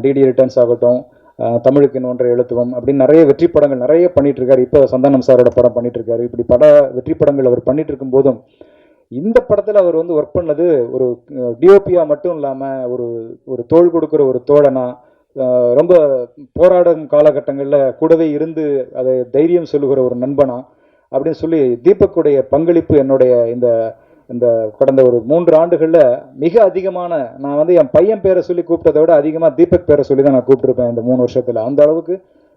டிடி ரிட்டர்ன்ஸ் ஆகட்டும், தமிழுக்கு இன்னொன்று எழுத்துவம் அப்படின்னு நிறைய வெற்றி படங்கள் நிறைய பண்ணிட்டு இருக்காரு. இப்போ சந்தானம் சாரோட படம் பண்ணிட்டு இருக்காரு. இப்படி வெற்றி படங்கள் அவர் பண்ணிட்டு இருக்கும் போதும் இந்த படத்தில் அவர் வந்து ஒர்க் பண்ணது ஒரு டிஓபியா மட்டும் இல்லாமல் ஒரு தோள் கொடுக்குற ஒரு தோழனா, ரொம்ப போராடும் காலகட்டங்களில் கூடவே இருந்து அதை தைரியம் சொல்லுகிற ஒரு நண்பனா அப்படின்னு சொல்லி தீபக்குடைய பங்களிப்பு என்னுடைய இந்த கடந்த ஒரு 3 ஆண்டுகளில் மிக அதிகமான, நான் வந்து என் பையன் பேரை சொல்லி கூப்பிட்டதை விட அதிகமாக தீபக் பேரை சொல்லி தான் நான் கூப்பிட்டுருப்பேன் இந்த 3 வருஷத்தில். அந்த அளவுக்கு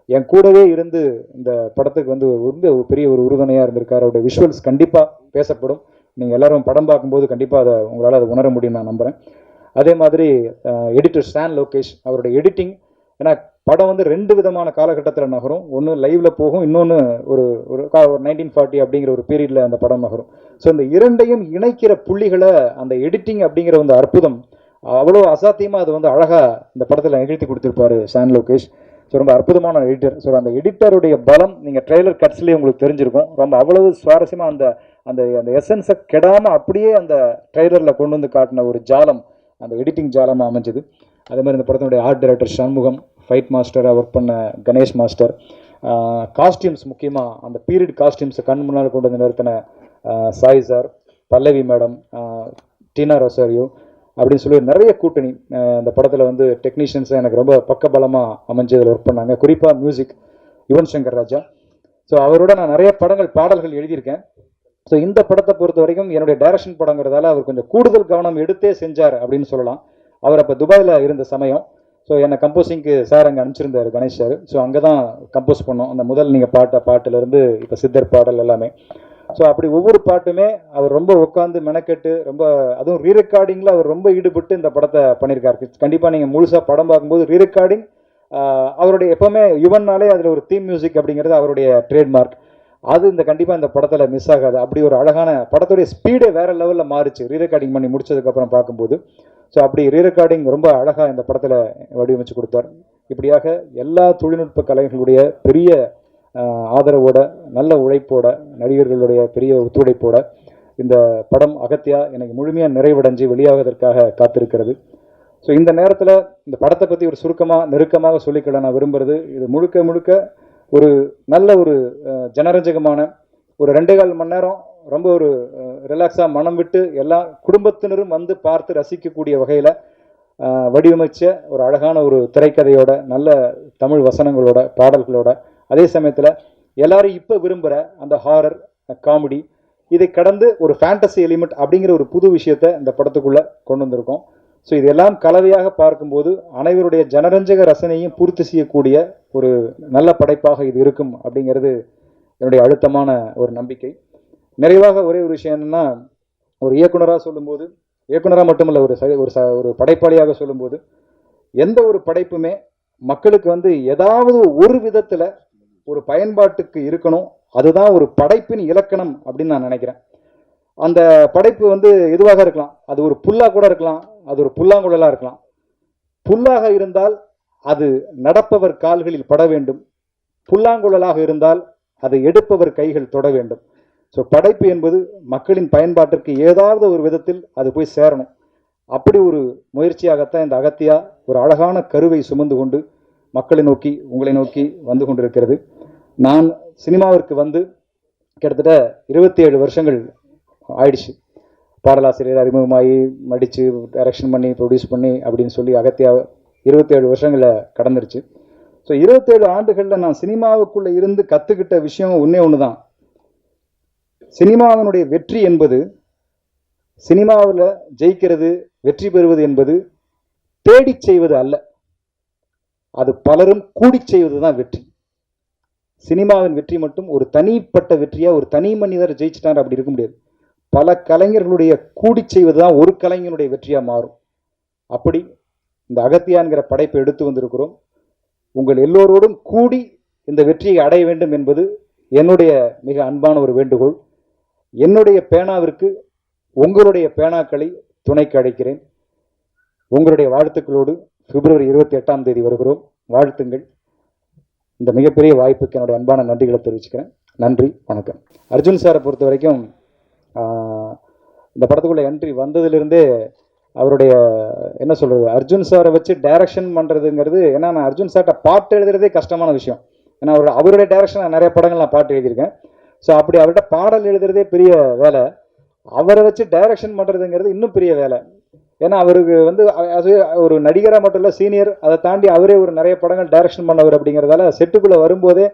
என் கூடவே இருந்து இந்த படத்துக்கு வந்து ரொம்ப பெரிய ஒரு உறுதுணையாக இருந்திருக்காரு. அவருடைய விஷுவல்ஸ் கண்டிப்பாக பேசப்படும். நீங்கள் எல்லாரும் படம் பார்க்கும்போது கண்டிப்பாக உங்களால் அதை உணர முடியும் நான் நம்புகிறேன். அதே மாதிரி எடிட்டர் ஸ்டான் லோகேஷ், அவருடைய எடிட்டிங், ஏன்னா படம் வந்து 2 விதமான காலகட்டத்தில் நகரும். ஒன்று லைவ்ல போகும், இன்னொன்று ஒரு 1940 அப்படிங்கிற ஒரு பீரியட்ல அந்த படம் நகரும். ஸோ இந்த இரண்டையும் இணைக்கிற புள்ளிகளை அந்த எடிட்டிங் அப்படிங்கிற அந்த அற்புதம் அவ்வளோ அசாத்தியமாக அது வந்து அழகாக இந்த படத்தில் நிகழ்த்தி கொடுத்துருப்பாரு சான் லோகேஷ். ஸோ ரொம்ப அற்புதமான எடிட்டர். ஸோ அந்த எடிட்டருடைய பலம் நீங்கள் ட்ரெய்லர் கட்ஸ்லேயே உங்களுக்கு தெரிஞ்சிருக்கும். ரொம்ப அவ்வளவு சுவாரஸ்யமாக அந்த அந்த அந்த எசன்ஸை கெடாமல் அப்படியே அந்த ட்ரெய்லரில் கொண்டு வந்து காட்டின ஒரு ஜாலம், அந்த எடிட்டிங் ஜாலமாக அமைஞ்சது. அதே மாதிரி இந்த படத்தினுடைய ஆர்ட் டைரக்டர் சண்முகம், ஃபைட் மாஸ்டராக ஒர்க் பண்ண கணேஷ் மாஸ்டர், காஸ்டியூம்ஸ் முக்கியமாக அந்த பீரியட் காஸ்டியூம்ஸை கண் முன்னால் கொண்டு வந்து நிறுத்தின சாய் சார், பல்லவி மேடம், டீனா ரொசாரியோ அப்படின்னு சொல்லி நிறைய கூட்டணி இந்த படத்தில் வந்து டெக்னீஷியன்ஸை எனக்கு ரொம்ப பக்கபலமாக அமைஞ்சதில் ஒர்க் பண்ணாங்க. குறிப்பாக மியூசிக் யுவன் சங்கர் ராஜா. ஸோ அவரோட நான் நிறைய பாடல்கள் எழுதியிருக்கேன். ஸோ இந்த படத்தை பொறுத்த வரைக்கும் என்னுடைய டைரக்ஷன் படங்கிறதால அவர் கொஞ்சம் கூடுதல் கவனம் எடுத்தே செஞ்சார் அப்படின்னு சொல்லலாம். அவர் அப்போ துபாயில் இருந்த சமயம். ஸோ என்னை கம்போசிங்க்கு சார் அங்கே அனுப்பிச்சிருந்தார் கணேஷ் சார். ஸோ அங்கே தான் கம்போஸ் பண்ணோம். அந்த முதல் நீங்கள் பாட்டிலேருந்து இப்போ சித்தர் பாடல் எல்லாமே. ஸோ அப்படி ஒவ்வொரு பாட்டுமே அவர் ரொம்ப உட்காந்து மெனக்கெட்டு ரொம்ப, அதுவும் ரீரெக்கார்டிங்கில் அவர் ரொம்ப ஈடுபட்டு இந்த படத்தை பண்ணியிருக்காரு. கண்டிப்பாக நீங்கள் முழுசாக படம் பார்க்கும்போது ரீரெக்கார்டிங் அவருடைய எப்போவுமே யுவன்னாலே அதில் ஒரு தீம் மியூசிக் அப்படிங்கிறது அவருடைய ட்ரேட்மார்க். அது கண்டிப்பாக இந்த படத்தில் மிஸ் ஆகாது. அப்படி ஒரு அழகான படத்துடைய ஸ்பீடே வேற லெவலில் மாறிச்சு ரீரெக்கார்டிங் பண்ணி முடிச்சதுக்கப்புறம் பார்க்கும்போது. ஸோ அப்படி ரீரெக்கார்டிங் ரொம்ப அழகாக இந்த படத்தில் வடிவமைச்சு கொடுத்தார். இப்படியாக எல்லா தொழில்நுட்ப கலைஞர்களுடைய பெரிய ஆதரவோட, நல்ல உழைப்போட, நடிகர்களுடைய பெரிய ஒத்துழைப்போட இந்த படம் அகத்தியா எனக்கு முழுமையாக நிறைவடைஞ்சு வெளியாவதற்காக காத்திருக்கிறது. ஸோ இந்த நேரத்தில் இந்த படத்தை பற்றி ஒரு நெருக்கமாக சொல்லிக்கொள்ள நான் விரும்புகிறது, இது முழுக்க ஒரு நல்ல ஒரு ஜனரஞ்சகமான ஒரு 2.25 மணி நேரம் ரொம்ப ஒரு ரிலாக்ஸாக மனம் விட்டு எல்லா குடும்பத்தினரும் வந்து பார்த்து ரசிக்கக்கூடிய வகையில் வடிவமைச்ச ஒரு அழகான ஒரு திரைக்கதையோட, நல்ல தமிழ் வசனங்களோட, பாடல்களோட, அதே சமயத்தில் எல்லாரும் இப்போ விரும்புகிற அந்த ஹாரர் காமெடி, இதை கடந்து ஒரு ஃபேண்டசி எலிமெண்ட் அப்படிங்கிற ஒரு புது விஷயத்தை இந்த படத்துக்குள்ளே கொண்டு வந்திருக்கோம். ஸோ இதெல்லாம் கலவையாக பார்க்கும்போது அனைவருடைய ஜனரஞ்சக ரசனையும் பூர்த்தி செய்யக்கூடிய ஒரு நல்ல படைப்பாக இது இருக்கும் அப்படிங்கிறது என்னுடைய அழுத்தமான ஒரு நம்பிக்கை. நிறைவாக ஒரே ஒரு விஷயம் என்னென்னா, ஒரு இயக்குனராக சொல்லும்போது, இயக்குனராக மட்டுமல்ல ஒரு படைப்பாளியாக சொல்லும்போது, எந்த ஒரு படைப்புமே மக்களுக்கு வந்து ஏதாவது ஒரு விதத்தில் ஒரு பயன்பாட்டுக்கு இருக்கணும். அதுதான் ஒரு படைப்பின் இலக்கணம் அப்படின்னு நான் நினைக்கிறேன். அந்த படைப்பு வந்து எதுவாக இருக்கலாம், அது ஒரு புல்லாக கூட இருக்கலாம், அது ஒரு புல்லாங்குழலாக இருக்கலாம். புல்லாக இருந்தால் அது நடப்பவர் கால்களில் பட வேண்டும், புல்லாங்குழலாக இருந்தால் அதை எடுப்பவர் கைகள் தொட வேண்டும். ஸோ படைப்பு என்பது மக்களின் பயன்பாட்டிற்கு ஏதாவது ஒரு விதத்தில் அது போய் சேரணும். அப்படி ஒரு முயற்சியாகத்தான் இந்த அகத்தியா ஒரு அழகான கருவை சுமந்து கொண்டு மக்களை நோக்கி, உங்களை நோக்கி வந்து கொண்டிருக்கிறது. நான் சினிமாவிற்கு வந்து கிட்டத்தட்ட 27 வருஷங்கள் ஆயிடுச்சு. பாடலாசிரியர் அறிமுகமாகி நடித்து டைரக்ஷன் பண்ணி ப்ரொடியூஸ் பண்ணி அப்படின்னு சொல்லி அகத்தியா 27 வருஷங்களை கடந்துருச்சு. ஸோ 27 ஆண்டுகளில் நான் சினிமாவுக்குள்ளே இருந்து கற்றுக்கிட்ட விஷயம் ஒன்று தான். சினிமாவினுடைய வெற்றி என்பது, சினிமாவில் ஜெயிக்கிறது, வெற்றி பெறுவது என்பது தேடி செய்வது அல்ல, அது பலரும் கூடி செய்வது தான் வெற்றி. சினிமாவின் வெற்றி மட்டும் ஒரு தனிப்பட்ட வெற்றியா, ஒரு தனி மனிதர் ஜெயிச்சிட்டார் அப்படி இருக்க முடியாது. பல கலைஞர்களுடைய கூடி செய்வது தான் ஒரு கலைஞனுடைய வெற்றியாக மாறும். அப்படி இந்த அகத்தியான்கிற படைப்பை எடுத்து வந்திருக்கிறோம். உங்கள் எல்லோரோடும் கூடி இந்த வெற்றியை அடைய வேண்டும் என்பது என்னுடைய மிக அன்பான ஒரு வேண்டுகோள். என்னுடைய பேனாவிற்கு உங்களுடைய பேனாக்களை துணைக்கு அழைக்கிறேன். உங்களுடைய வாழ்த்துக்களோடு பிப்ரவரி 28ஆம் தேதி வருகிறோம். வாழ்த்துங்கள். இந்த மிகப்பெரிய வாய்ப்புக்கு என்னுடைய அன்பான நன்றிகளை தெரிவிச்சுக்கிறேன். நன்றி, வணக்கம். அர்ஜுன் சாரை பொறுத்த வரைக்கும் இந்த படத்துக்குள்ள என்ட்ரி வந்ததுலேருந்தே அவருடைய என்ன சொல்கிறது, அர்ஜுன் சாரை வச்சு டைரக்ஷன் பண்ணுறதுங்கிறது, ஏன்னா நான் அர்ஜுன் சார்கிட்ட பாட்டு எழுதுறதே கஷ்டமான விஷயம். ஏன்னா அவருடைய டைரக்ஷன் நான் நிறைய படங்கள் நான் பாட்டு எழுதியிருக்கேன். ஸோ அப்படி அவர்கிட்ட பாடல் எழுதுறதே பெரிய வேலை. அவரை வச்சு டைரக்ஷன் பண்ணுறதுங்கிறது இன்னும் பெரிய வேலை. ஏன்னா அவருக்கு வந்து அது ஒரு நடிகராக மட்டும் இல்லை, சீனியர். அதை தாண்டி அவரே ஒரு நிறைய படங்கள் டைரக்ஷன் பண்ணவர். அப்படிங்கிறதால செட்டுக்குள்ளே வரும்போதே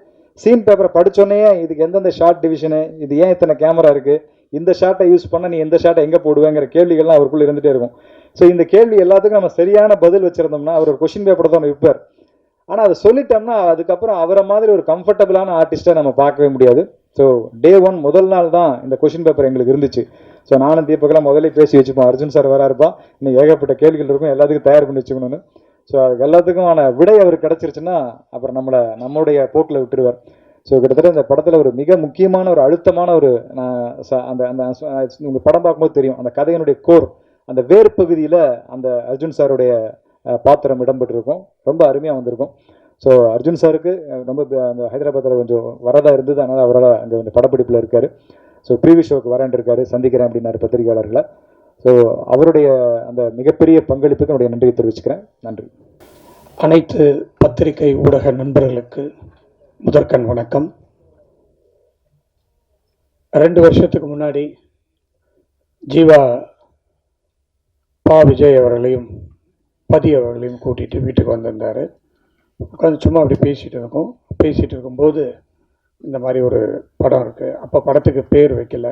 சீன் பேப்பரை படித்தோன்னே இதுக்கு எந்தெந்த ஷார்ட் டிவிஷனு, இது ஏன் இத்தனை கேமரா இருக்குது, இந்த ஷார்ட்டை யூஸ் பண்ண நீ எந்த ஷார்ட்டை எங்கே போடுவேங்கிற கேள்விகள்லாம் அவருக்குள்ளே இருந்துகிட்டே இருக்கும். ஸோ இந்த கேள்வி எல்லாத்துக்கும் நம்ம சரியான பதில் வச்சுருந்தோம்னா அவர் ஒரு கொஷின் பேப்பரை தான் விற்பார். ஆனால் அதை சொல்லிட்டோம்னா அதுக்கப்புறம் அவரை மாதிரி ஒரு கம்ஃபர்டபுளான ஆர்டிஸ்ட்டை நம்ம பார்க்கவே முடியாது. ஸோ டே 1 முதல் நாள் தான் இந்த கொஷின் பேப்பர் எங்களுக்கு இருந்துச்சு. ஸோ நானும் தீபக்கெல்லாம் முதல்ல பேசி வச்சுப்போம், அர்ஜுன் சார் வரா இருப்பான், இன்னும் ஏகப்பட்ட கேள்விகள் இருக்கும், எல்லாத்துக்கும் தயார் பண்ணி வச்சுக்கணும்னு. ஸோ அதுக்கு எல்லாத்துக்குமான விடை அவர் கிடச்சிருச்சுன்னா அப்புறம் நம்மளுடைய போக்கில் விட்டுருவார். ஸோ கிட்டத்தட்ட இந்த படத்தில் ஒரு மிக முக்கியமான ஒரு அழுத்தமான ஒரு அந்த உங்கள் படம் பார்க்கும்போது தெரியும், அந்த கதையினுடைய கோர், அந்த வேறு பகுதியில் அந்த அர்ஜுன் சாருடைய பாத்திரம் இடம்பெற்றிருக்கும். ரொம்ப அருமையாக வந்திருக்கும். ஸோ அர்ஜுன் சாருக்கு ரொம்ப அந்த ஹைதராபாத்தில் கொஞ்சம் வரதா இருந்தது, அதனால் அவரால் அங்கே வந்து படப்பிடிப்பில் இருக்கார். ஸோ ப்ரீவி ஷோக்கு வரேன் இருக்காரு, சந்திக்கிறேன் அப்படின்னாரு பத்திரிகையாளர்களை. ஸோ அவருடைய அந்த மிகப்பெரிய பங்களிப்புக்கு என்னுடைய நன்றியை தெரிவிச்சுக்கிறேன். நன்றி. அனைத்து பத்திரிகை ஊடக நண்பர்களுக்கு முதற்கண் வணக்கம். 2 வருஷத்துக்கு முன்னாடி ஜீவா பா விஜய் அவர்களையும் பதி அவர்களையும் கூட்டிகிட்டு வீட்டுக்கு வந்திருந்தார். உட்காந்து சும்மா அப்படி பேசிகிட்டு இருக்கும்போது இந்த மாதிரி ஒரு படம் இருக்குது. அப்போ படத்துக்கு பேர் வைக்கல,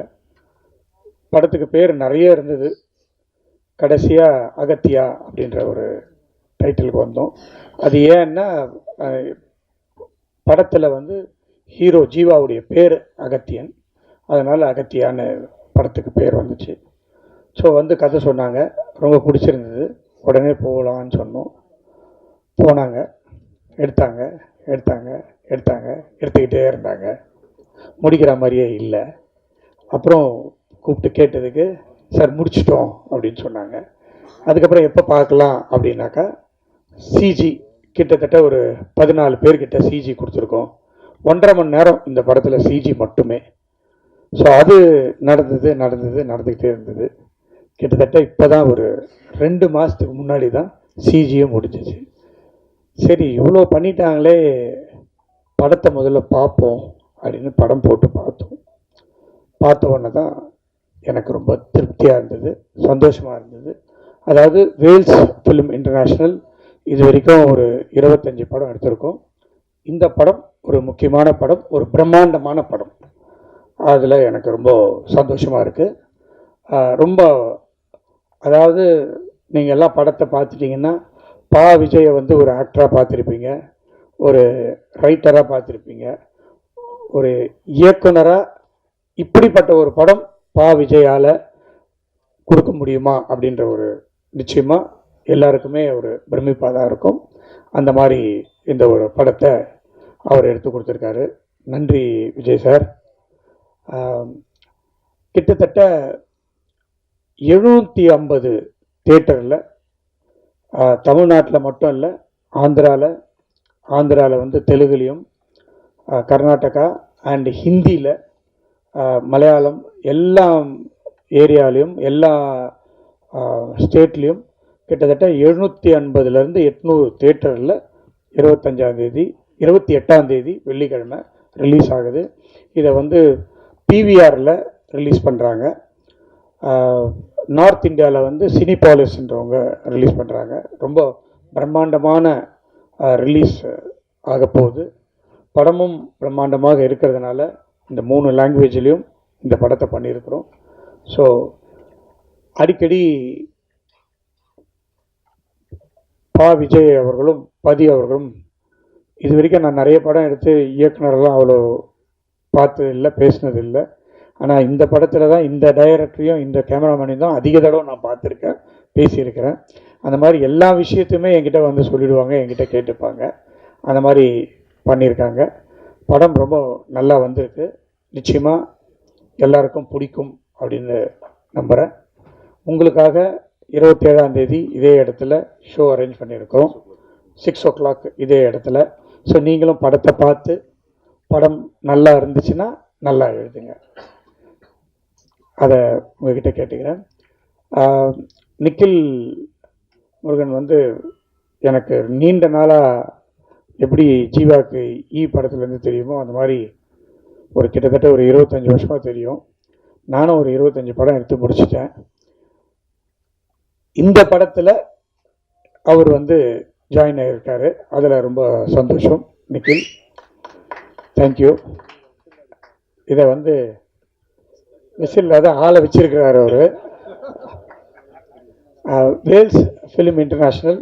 படத்துக்கு பேர் நிறைய இருந்தது. கடைசியாக அகத்தியா அப்படின்ற ஒரு டைட்டிலுக்கு வந்தோம். அது ஏன்னா படத்தில் வந்து ஹீரோ ஜீவாவுடைய பேர் அகத்தியன், அதனால் அகத்தியான்னு படத்துக்கு பேர் வந்துச்சு. ஸோ வந்து கதை சொன்னாங்க, ரொம்ப பிடிச்சிருந்தது, உடனே போகலான்னு சொன்னோம். போனாங்க, எடுத்துக்கிட்டே இருந்தாங்க, முடிக்கிற மாதிரியே இல்லை. அப்புறம் கூப்பிட்டு கேட்டதுக்கு சார் முடிச்சிட்டோம் அப்படின்னு சொன்னாங்க. அதுக்கப்புறம் எப்போ பார்க்கலாம் அப்படின்னாக்கா, சிஜி கிட்டத்தட்ட ஒரு 14 பேர்கிட்ட சிஜி கொடுத்துருக்கோம். 1.5 மணி நேரம் இந்த படத்தில் சிஜி மட்டுமே. ஸோ அது நடந்துக்கிட்டே இருந்தது. கிட்டத்தட்ட இப்போ தான் ஒரு 2 மாதத்துக்கு முன்னாடி தான் சிஜியும் முடிஞ்சிச்சு. சரி, இவ்வளோ பண்ணிட்டாங்களே, படத்தை முதல்ல பார்ப்போம் அப்படின்னு படம் போட்டு பார்த்த உடனே தான் எனக்கு ரொம்ப திருப்தியாக இருந்தது, சந்தோஷமாக இருந்தது. அதாவது வேல்ஸ் ஃபிலிம் இன்டர்நேஷ்னல் இது வரைக்கும் ஒரு 25 படம் எடுத்திருக்கோம். இந்த படம் ஒரு முக்கியமான படம், ஒரு பிரம்மாண்டமான படம். அதில் எனக்கு ரொம்ப சந்தோஷமாக இருக்குது. ரொம்ப அதாவது நீங்கள் எல்லாம் படத்தை பார்த்துட்டிங்கன்னா பா விஜயை வந்து ஒரு ஆக்டராக பார்த்துருப்பீங்க, ஒரு ரைட்டராக பார்த்துருப்பீங்க, ஒரு இயக்குனராக. இப்படிப்பட்ட ஒரு படம் பா விஜயால் கொடுக்க முடியுமா அப்படின்ற ஒரு நிச்சயமாக எல்லாருக்குமே ஒரு பிரமிப்பாக தான் இருக்கும். அந்த மாதிரி இந்த ஒரு படத்தை அவர் எடுத்து கொடுத்துருக்காரு. நன்றி விஜய் சார். கிட்டத்தட்ட 750 தியேட்டரில், தமிழ்நாட்டில் மட்டும் இல்லை, ஆந்திராவில் வந்து தெலுங்குலேயும், கர்நாடகா அண்ட் ஹிந்தியில், மலையாளம், எல்லா ஏரியாலையும், எல்லா ஸ்டேட்லேயும் கிட்டத்தட்ட 750லேருந்து 800 தியேட்டரில் 28ஆம் தேதி வெள்ளிக்கிழமை ரிலீஸ் ஆகுது. இதை வந்து பிவிஆரில் ரிலீஸ் பண்ணுறாங்க. நார்த் இந்தியாவில் வந்து சினிபாலிஸ்ன்றவங்க ரிலீஸ் பண்ணுறாங்க. ரொம்ப பிரம்மாண்டமான ரிலீஸ் ஆக போகுது. படமும் பிரம்மாண்டமாக இருக்கிறதுனால இந்த 3 லாங்குவேஜ்லேயும் இந்த படத்தை பண்ணியிருக்கிறோம். ஸோ அடிக்கடி பா விஜய் அவர்களும் பதி அவர்களும், இது வரைக்கும் நான் நிறைய படம் எடுத்து இயக்குனரெல்லாம் அவ்வளோ பார்த்ததில்லை, பேசினதில்லை. ஆனால் இந்த படத்தில் தான் இந்த டைரக்டரையும் இந்த கேமராமேனையும் தான் அதிக தடவை நான் பார்த்துருக்கேன், பேசியிருக்கிறேன். அந்த மாதிரி எல்லா விஷயத்தையுமே என்கிட்ட வந்து சொல்லிடுவாங்க, என்கிட்ட கேட்டுப்பாங்க. அந்த மாதிரி பண்ணியிருக்காங்க. படம் ரொம்ப நல்லா வந்திருக்கு. நிச்சயமாக எல்லாருக்கும் பிடிக்கும் அப்படின்னு நம்புகிறேன். உங்களுக்காக 27ஆம் தேதி இதே இடத்துல ஷோ அரேஞ்ச் பண்ணியிருக்கோம், 6 o'clock இதே இடத்துல. ஸோ நீங்களும் படத்தை பார்த்து படம் நல்லா இருந்துச்சுன்னா நல்லா எழுதுங்க, அதை உங்ககிட்ட கேட்டுக்கிறேன். நிக்கில் முருகன் வந்து எனக்கு நீண்ட நாளாக எப்படி ஜீவாக்கு படத்துலேருந்து தெரியுமோ அந்த மாதிரி ஒரு கிட்டத்தட்ட ஒரு 25 வருஷமாக தெரியும். நானும் ஒரு 25 படம் எடுத்து முடிச்சிட்டேன். இந்த படத்தில் அவர் வந்து ஜாயின் ஆகியிருக்காரு, அதில் ரொம்ப சந்தோஷம். நிக்கில், தேங்க்யூ. இதை வந்து விசில் இல்லாத ஆளை வச்சிருக்கிறார் அவர். வேல்ஸ் ஃபிலிம் இன்டர்நேஷ்னல்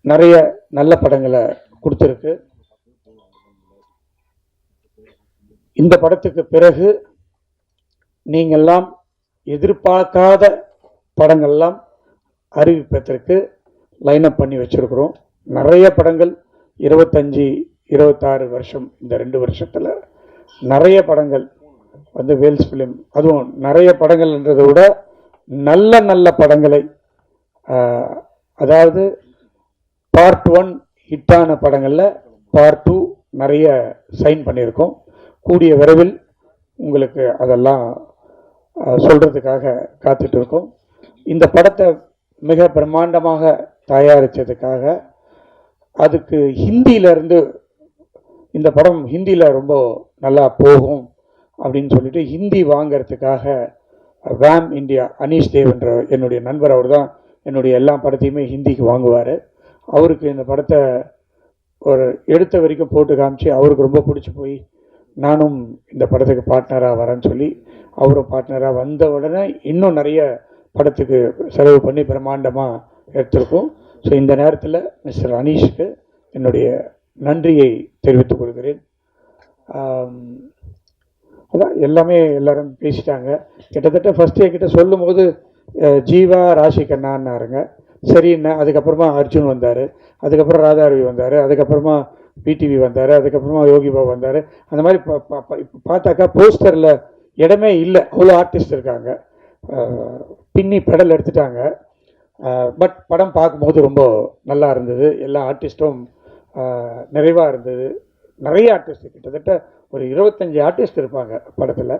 நிறைய நல்ல படங்களை கொடுத்துருக்கு. இந்த படத்துக்கு பிறகு நீங்கள்லாம் எதிர்பார்க்காத படங்கள்லாம் அறிவிப்பதற்கு லைனப் பண்ணி வச்சுருக்குறோம். நிறைய படங்கள் 25-26 வருஷம், இந்த 2 வருஷத்தில் நிறைய படங்கள் வந்து வேல்ஸ் ஃபிலிம், அதுவும் நிறைய படங்கள்ன்றதை விட நல்ல நல்ல படங்களை, அதாவது பார்ட் 1 ஹிட்டான படங்களில் பார்ட் 2 நிறைய சைன் பண்ணியிருக்கோம். கூடிய விரைவில் உங்களுக்கு அதெல்லாம் சொல்கிறதுக்காக காத்துட்டு இருக்கோம். இந்த படத்தை மிக பிரம்மாண்டமாக தயாரித்ததுக்காக, அதுக்கு ஹிந்தியிலேருந்து இந்த படம் ஹிந்தியில் ரொம்ப நல்லா போகும் அப்படின்னு சொல்லிட்டு ஹிந்தி வாங்கிறதுக்காக வேம் இந்தியா அனீஷ் தேவ் என்ற என்னுடைய நண்பர், அவர் தான் என்னுடைய எல்லா படத்தையுமே ஹிந்திக்கு வாங்குவார். அவருக்கு இந்த படத்தை ஒரு எடுத்த வரைக்கும் போட்டு காமிச்சு அவருக்கு ரொம்ப பிடிச்சி போய் நானும் இந்த படத்துக்கு பார்ட்னராக வரேன்னு சொல்லி அவரும் பார்ட்னராக வந்த உடனே இன்னும் நிறைய படத்துக்கு செலவு பண்ணி பிரம்மாண்டமாக எடுத்திருக்கோம். ஸோ இந்த நேரத்தில் மிஸ்டர் அனீஷுக்கு என்னுடைய நன்றியை தெரிவித்துக் கொள்கிறேன். அதான் எல்லாமே எல்லாரும் பேசிட்டாங்க. கிட்டத்தட்ட ஃபஸ்ட்டு என்கிட்ட சொல்லும் போது ஜீவா ராஷிகண்ணான்னாருங்க, சரிண்ணா. அதுக்கப்புறமா அர்ஜுன் வந்தார், அதுக்கப்புறம் ராதாரவி வந்தார், அதுக்கப்புறமா பிடிவி வந்தார், அதுக்கப்புறமா யோகி பாபு வந்தார். அந்த மாதிரி இப்போ பார்த்தாக்கா போஸ்டரில் இடமே இல்லை, அவ்வளோ ஆர்டிஸ்ட் இருக்காங்க. பின்னி பெடல் எடுத்துட்டாங்க. பட் படம் பார்க்கும்போது ரொம்ப நல்லா இருந்தது. எல்லா ஆர்டிஸ்ட்டும் நிறைவாக இருந்தது. நிறைய ஆர்டிஸ்ட், கிட்டத்தட்ட ஒரு 25 ஆர்டிஸ்ட் இருப்பாங்க படத்தில்.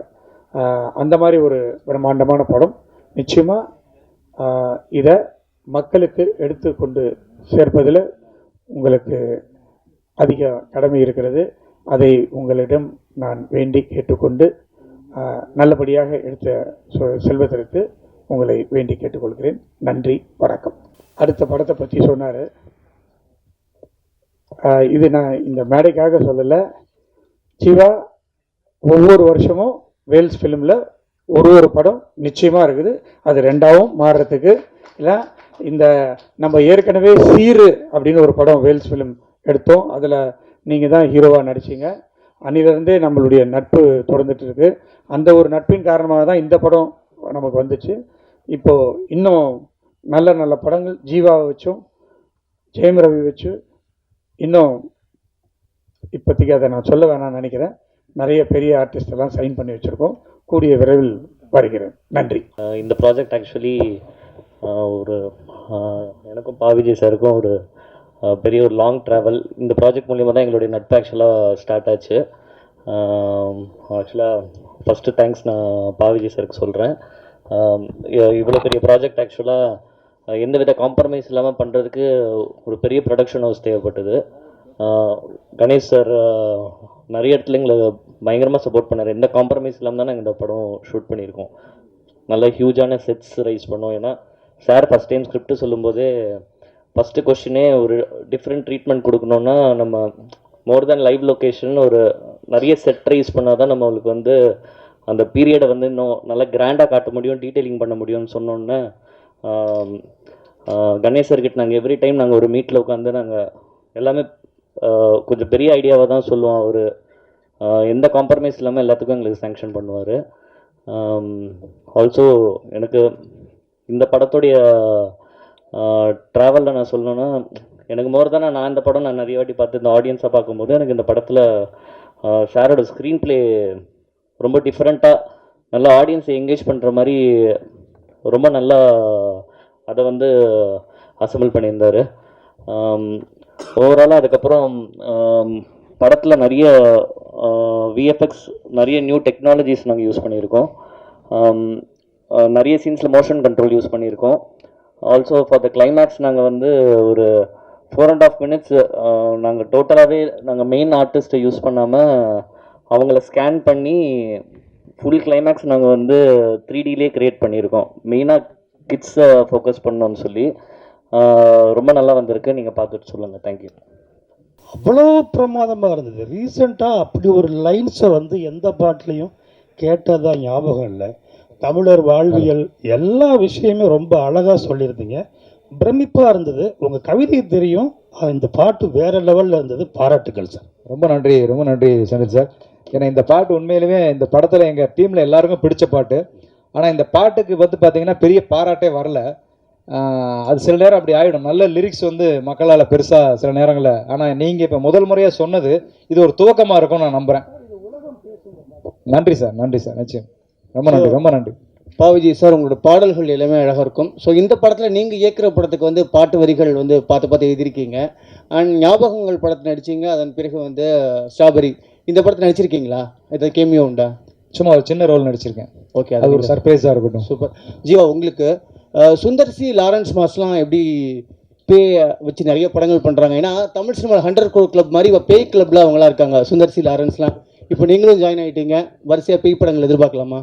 அந்த மாதிரி ஒரு பிரம்மாண்டமான படம். நிச்சயமாக இதை மக்களுக்கு எடுத்து கொண்டு சேர்ப்பதில் உங்களுக்கு அதிக கடமை இருக்கிறது. அதை உங்களிடம் நான் வேண்டி கேட்டுக்கொண்டு நல்லபடியாக எடுத்து செல்வதற்கு உங்களை வேண்டி கேட்டுக்கொள்கிறேன். நன்றி, வணக்கம். அடுத்த படத்தை பற்றி சொன்னார். இது நான் இந்த மேடைக்காக சொல்லலை. ஜீவா ஒவ்வொரு வருஷமும் வேல்ஸ் ஃபிலிமில் ஒரு படம் நிச்சயமாக இருக்குது. அது 2ஆவும் மாறுறதுக்கு இல்லை. இந்த நம்ம ஏற்கனவே சீரு அப்படின்னு ஒரு படம் வேல்ஸ் ஃபிலிம் எடுத்தோம், அதில் நீங்கள் தான் ஹீரோவாக நடிச்சிங்க. அன்னிலிருந்தே நம்மளுடைய நட்பு தொடர்ந்துட்டு இருக்கு. அந்த ஒரு நட்பின் காரணமாக தான் இந்த படம் நமக்கு வந்துச்சு. இப்போது இன்னும் நல்ல நல்ல படங்கள் ஜீவாவை வச்சும் ஜெயம் ரவி வச்சு இன்னும் இப்போதைக்கு அதை நான் சொல்ல வேணாம்னு நினைக்கிறேன். நிறைய பெரிய ஆர்டிஸ்ட் எல்லாம் சைன் பண்ணி வச்சுருக்கோம். கூடிய விரைவில் வருகிறேன். நன்றி. இந்த ப்ராஜெக்ட் ஆக்சுவலி ஒரு எனக்கும் பாவிஜய் சாருக்கும் ஒரு பெரிய ஒரு லாங் ட்ராவல். இந்த ப்ராஜெக்ட் மூலிமா தான் எங்களுடைய நட்பு ஆக்சுவலாக ஸ்டார்ட் ஆச்சு. ஆக்சுவலாக ஃபஸ்ட்டு தேங்க்ஸ் நான் பாவிஜய் சாருக்கு சொல்கிறேன். இவ்வளோ பெரிய ப்ராஜெக்ட் ஆக்சுவலாக எந்த வித காம்ப்ரமைஸ் இல்லாமல் பண்ணுறதுக்கு ஒரு பெரிய ப்ரொடக்ஷன் ஹவுஸ் தேவைப்பட்டது. கணேஷ் சார் நிறைய இடத்துல எங்களை பயங்கரமாக சப்போர்ட் பண்ணார். எந்த காம்ப்ரமைஸ் இல்லாமல் தான் நாங்கள் இந்த படம் ஷூட் பண்ணியிருக்கோம். நல்ல ஹியூஜான செட்ஸ் ரைஸ் பண்ணோம். ஏன்னா சார் ஃபஸ்ட் டைம் ஸ்கிரிப்ட் சொல்லும்போதே ஃபஸ்ட்டு கொஸ்டினே ஒரு டிஃப்ரெண்ட் ட்ரீட்மெண்ட் கொடுக்கணுன்னா நம்ம மோர் தேன் லைவ் லொக்கேஷன் ஒரு நிறைய செட் ரைஸ் பண்ணால் தான் நம்மளுக்கு வந்து அந்த பீரியடை வந்து இன்னும் நல்லா கிராண்டாக காட்ட முடியும், டீட்டெயிலிங் பண்ண முடியும்னு சொன்னோன்னே கணேசர்கிட்ட நாங்கள் எவ்ரி டைம் நாங்கள் ஒரு மீட்டில் உட்காந்து நாங்கள் எல்லாமே கொஞ்சம் பெரிய ஐடியாவை தான் சொல்லுவோம் அவர். எந்த காம்ப்ரமைஸ் இல்லாமல் எல்லாத்துக்கும் எங்களுக்கு சேங்ஷன் பண்ணுவார். ஆல்சோ எனக்கு இந்த படத்துடைய ட்ராவலில் நான் சொல்லணுன்னா, எனக்கு மோர் தானே நான் இந்த படம் நான் நிறைய வாட்டி பார்த்து இந்த ஆடியன்ஸாக பார்க்கும்போது எனக்கு இந்த படத்தில் சாரோட ஸ்க்ரீன் ப்ளே ரொம்ப டிஃப்ரெண்ட்டாக நல்லா ஆடியன்ஸை என்கேஜ் பண்ணுற மாதிரி ரொம்ப நல்லா அதை வந்து அசம்பிள் பண்ணியிருந்தார். ஓவராலாக அதுக்கப்புறம் படத்தில் நிறைய விஎஃப்எக்ஸ், நிறைய நியூ டெக்னாலஜிஸ் நாங்கள் யூஸ் பண்ணியிருக்கோம். நிறைய சீன்ஸில் மோஷன் கண்ட்ரோல் யூஸ் பண்ணியிருக்கோம். ஆல்சோ ஃபார் த கிளைமேக்ஸ் நாங்கள் வந்து ஒரு 4.5 minutes நாங்கள் டோட்டலாகவே நாங்கள் மெயின் ஆர்டிஸ்ட்டை யூஸ் பண்ணாமல் அவங்கள ஸ்கேன் பண்ணி ஃபுல் கிளைமேக்ஸ் நாங்கள் வந்து 3Dலே க்ரியேட் பண்ணியிருக்கோம். மெயினாக கிட்ஸை ஃபோக்கஸ் பண்ணோன்னு சொல்லி ரொம்ப நல்லா வந்திருக்கு. நீங்கள் பார்த்துட்டு சொல்லுங்கள். தேங்க்யூ. அவ்வளோ பிரமாதமாக இருந்தது. ரீசெண்டாக அப்படி ஒரு லைன்ஸை வந்து எந்த பாட்டிலையும் கேட்டதாக ஞாபகம் இல்லை. தமிழர் வாழ்வியல் எல்லா விஷயமே ரொம்ப அழகாக சொல்லியிருந்தீங்க. பிரமிப்பாக இருந்தது. உங்கள் கவிதை தெரியும், இந்த பாட்டு வேறு லெவலில் இருந்தது. பாராட்டுக்கள் சார். ரொம்ப நன்றி சந்தில் சார். ஏன்னா இந்த பாட்டு உண்மையிலுமே இந்த படத்தில் எங்கள் டீமில் எல்லாருக்கும் பிடிச்ச பாட்டு. ஆனால் இந்த பாட்டுக்கு வந்து பார்த்தீங்கன்னா பெரிய பாராட்டே வரல. அது சில நேரம் அப்படி ஆகிடும். நல்ல லிரிக்ஸ் வந்து மக்களால் பெருசாக சில நேரங்களில். ஆனால் நீங்கள் இப்போ முதல் முறையாக சொன்னது இது ஒரு துவக்கமாக இருக்கும்னு நான் நம்புகிறேன். நன்றி சார் நிச்சயம். ரொம்ப நன்றி பாவிஜி சார். உங்களோட பாடல்கள் எல்லாமே அழகாக இருக்கும். ஸோ இந்த படத்தில் நீங்கள் இயக்குற படத்துக்கு வந்து பாட்டு வரிகள் வந்து பார்த்து எழுதியிருக்கீங்க. அண்ட் ஞாபகங்கள் படத்தில் நடிச்சிங்க. அதன் பிறகு வந்து ஸ்ட்ராபெரி இந்த படத்தில் நடிச்சிருக்கீங்களா? இது கேமியோ உண்டா? சும்மா ஒரு சின்ன ரோல் நடிச்சிருக்கேன். ஓகே, அது ஒரு சர்ப்ரைஸாக இருக்கட்டும். சூப்பர். ஜீவா, உங்களுக்கு சுந்தர் சி, லாரன்ஸ் மாஸ்லாம் எப்படி பேய் வச்சு நிறைய படங்கள் பண்ணுறாங்க? ஏன்னா தமிழ் சினிமா 100 crore கிளப் மாதிரி இப்போ பேய் கிளப்ல அவங்களாம் இருக்காங்க, சுந்தர் சி, லாரன்ஸ்லாம். இப்போ நீங்களும் ஜாயின் ஆகிட்டீங்க. வரிசையாக பேய் படங்கள் எதிர்பார்க்கலாமா?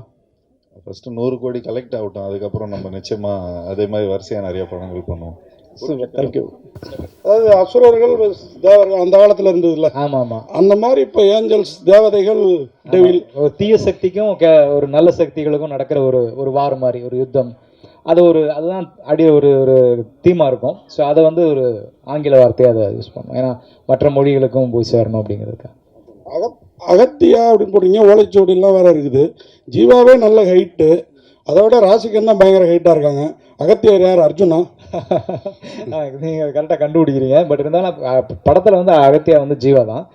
ஃபஸ்ட்டு 100 கோடி கலெக்ட் ஆகட்டும், அதுக்கப்புறம் நம்ம நிச்சயமாக அதே மாதிரி வரிசையாக நிறைய படங்கள் பண்ணுவோம். தேங்க்யூ. அதாவது அசுரர்கள் தேவர்கள் அந்த காலத்தில் இருந்ததுல, ஆமாம். அந்த மாதிரி இப்போ ஏஞ்சல்ஸ், தேவதைகள், டெவில். ஒரு தீய சக்திக்கும் ஒரு நல்ல சக்திகளுக்கும் நடக்கிற ஒரு வார் மாதிரி ஒரு யுத்தம். அதுதான் ஒரு தீமாக இருக்கும். ஸோ அதை வந்து ஒரு ஆங்கில வார்த்தையை அதை யூஸ் பண்ணுவோம். ஏன்னா மற்ற மொழிகளுக்கும் போய் சேரணும் அப்படிங்கிறதுக்கு. அகத்தியா அப்படின்னு போட்டீங்க. ஓலைச்சுவடிலாம் வேற இருக்குது. ஜீவாவே நல்ல ஹைட்டு. அதை விட ராசிகன் தான் பயங்கர ஹைட்டாக இருக்காங்க. அகத்தியார் யார்? அர்ஜுனா? நீங்கள் கரெக்டாக கண்டுபிடிக்கிறீங்க. பட் இருந்தாலும் படத்தில் வந்து அகத்தியா வந்து ஜீவா தான்.